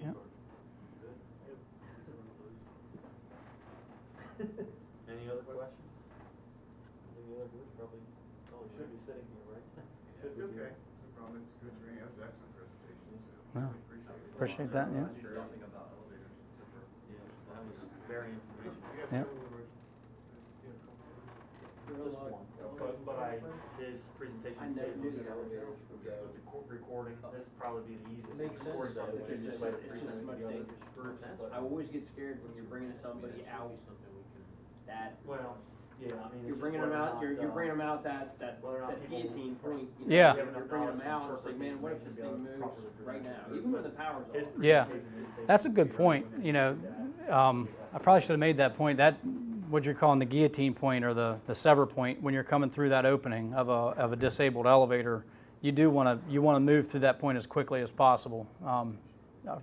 Yeah. Any other questions? Any other groups? Probably should be sitting here, right? It's okay, no problem, it's good training, that was an excellent presentation too. No. Appreciate it. Appreciate that, yeah. I knew nothing about elevators except for. Yeah, that was very informational. Yep. Just one. But his presentation. I never knew that elevators would go. With the recording, this would probably be the easiest. Makes sense, Recording, though, but because just it's like just- it's just presenting much the other dangerous. groups. I always get scared when you're bringing somebody out that, Well, yeah, I mean. you're bringing them out, you're bringing them out that whether or not people guillotine point. Yeah. You're bringing them out, it's like, man, what if this thing moves right now, even when the power's His off? Yeah, presentation is- that's a good point. You know, I probably should have made that point. That what you're calling the guillotine point or the sever point, when you're coming through that opening of a disabled elevator, you want to move through that point as quickly as possible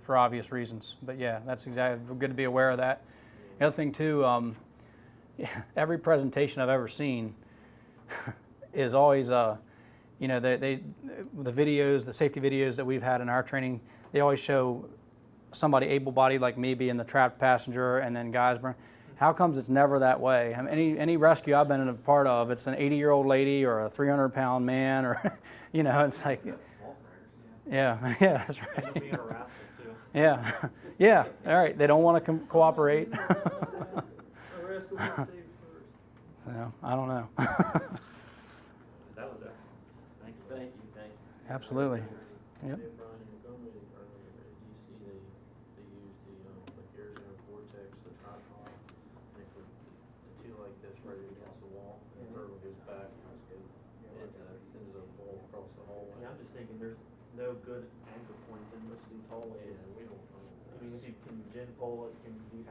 for obvious reasons. But yeah, that's exactly good to be aware of that. The other thing too, every presentation I've ever seen is always you know, the videos, the safety videos that we've had in our training, they always show somebody able-bodied like me being the trapped passenger, and then guys. How comes it's never that way? I mean, any rescue I've been a part of, it's an 80-year-old lady or a 300-pound man, or you know, it's like, That's small fryers, yeah, yeah, that's And right. they'll be harassed too. Yeah, yeah. All right, they don't want to cooperate. No, I don't know. That was excellent. Thank you. Thank you. Absolutely. Yep. Hey, Brian, in Montgomery, earlier, you see they use the, like Arizona Vortex, the tripod, they put the two like this right against the wall, and the third one goes back, into the hole across the hallway. Yeah, I'm just thinking there's no good anchor points in most of these hallways. Yeah, we don't. I mean, if you can gin pole it, can you have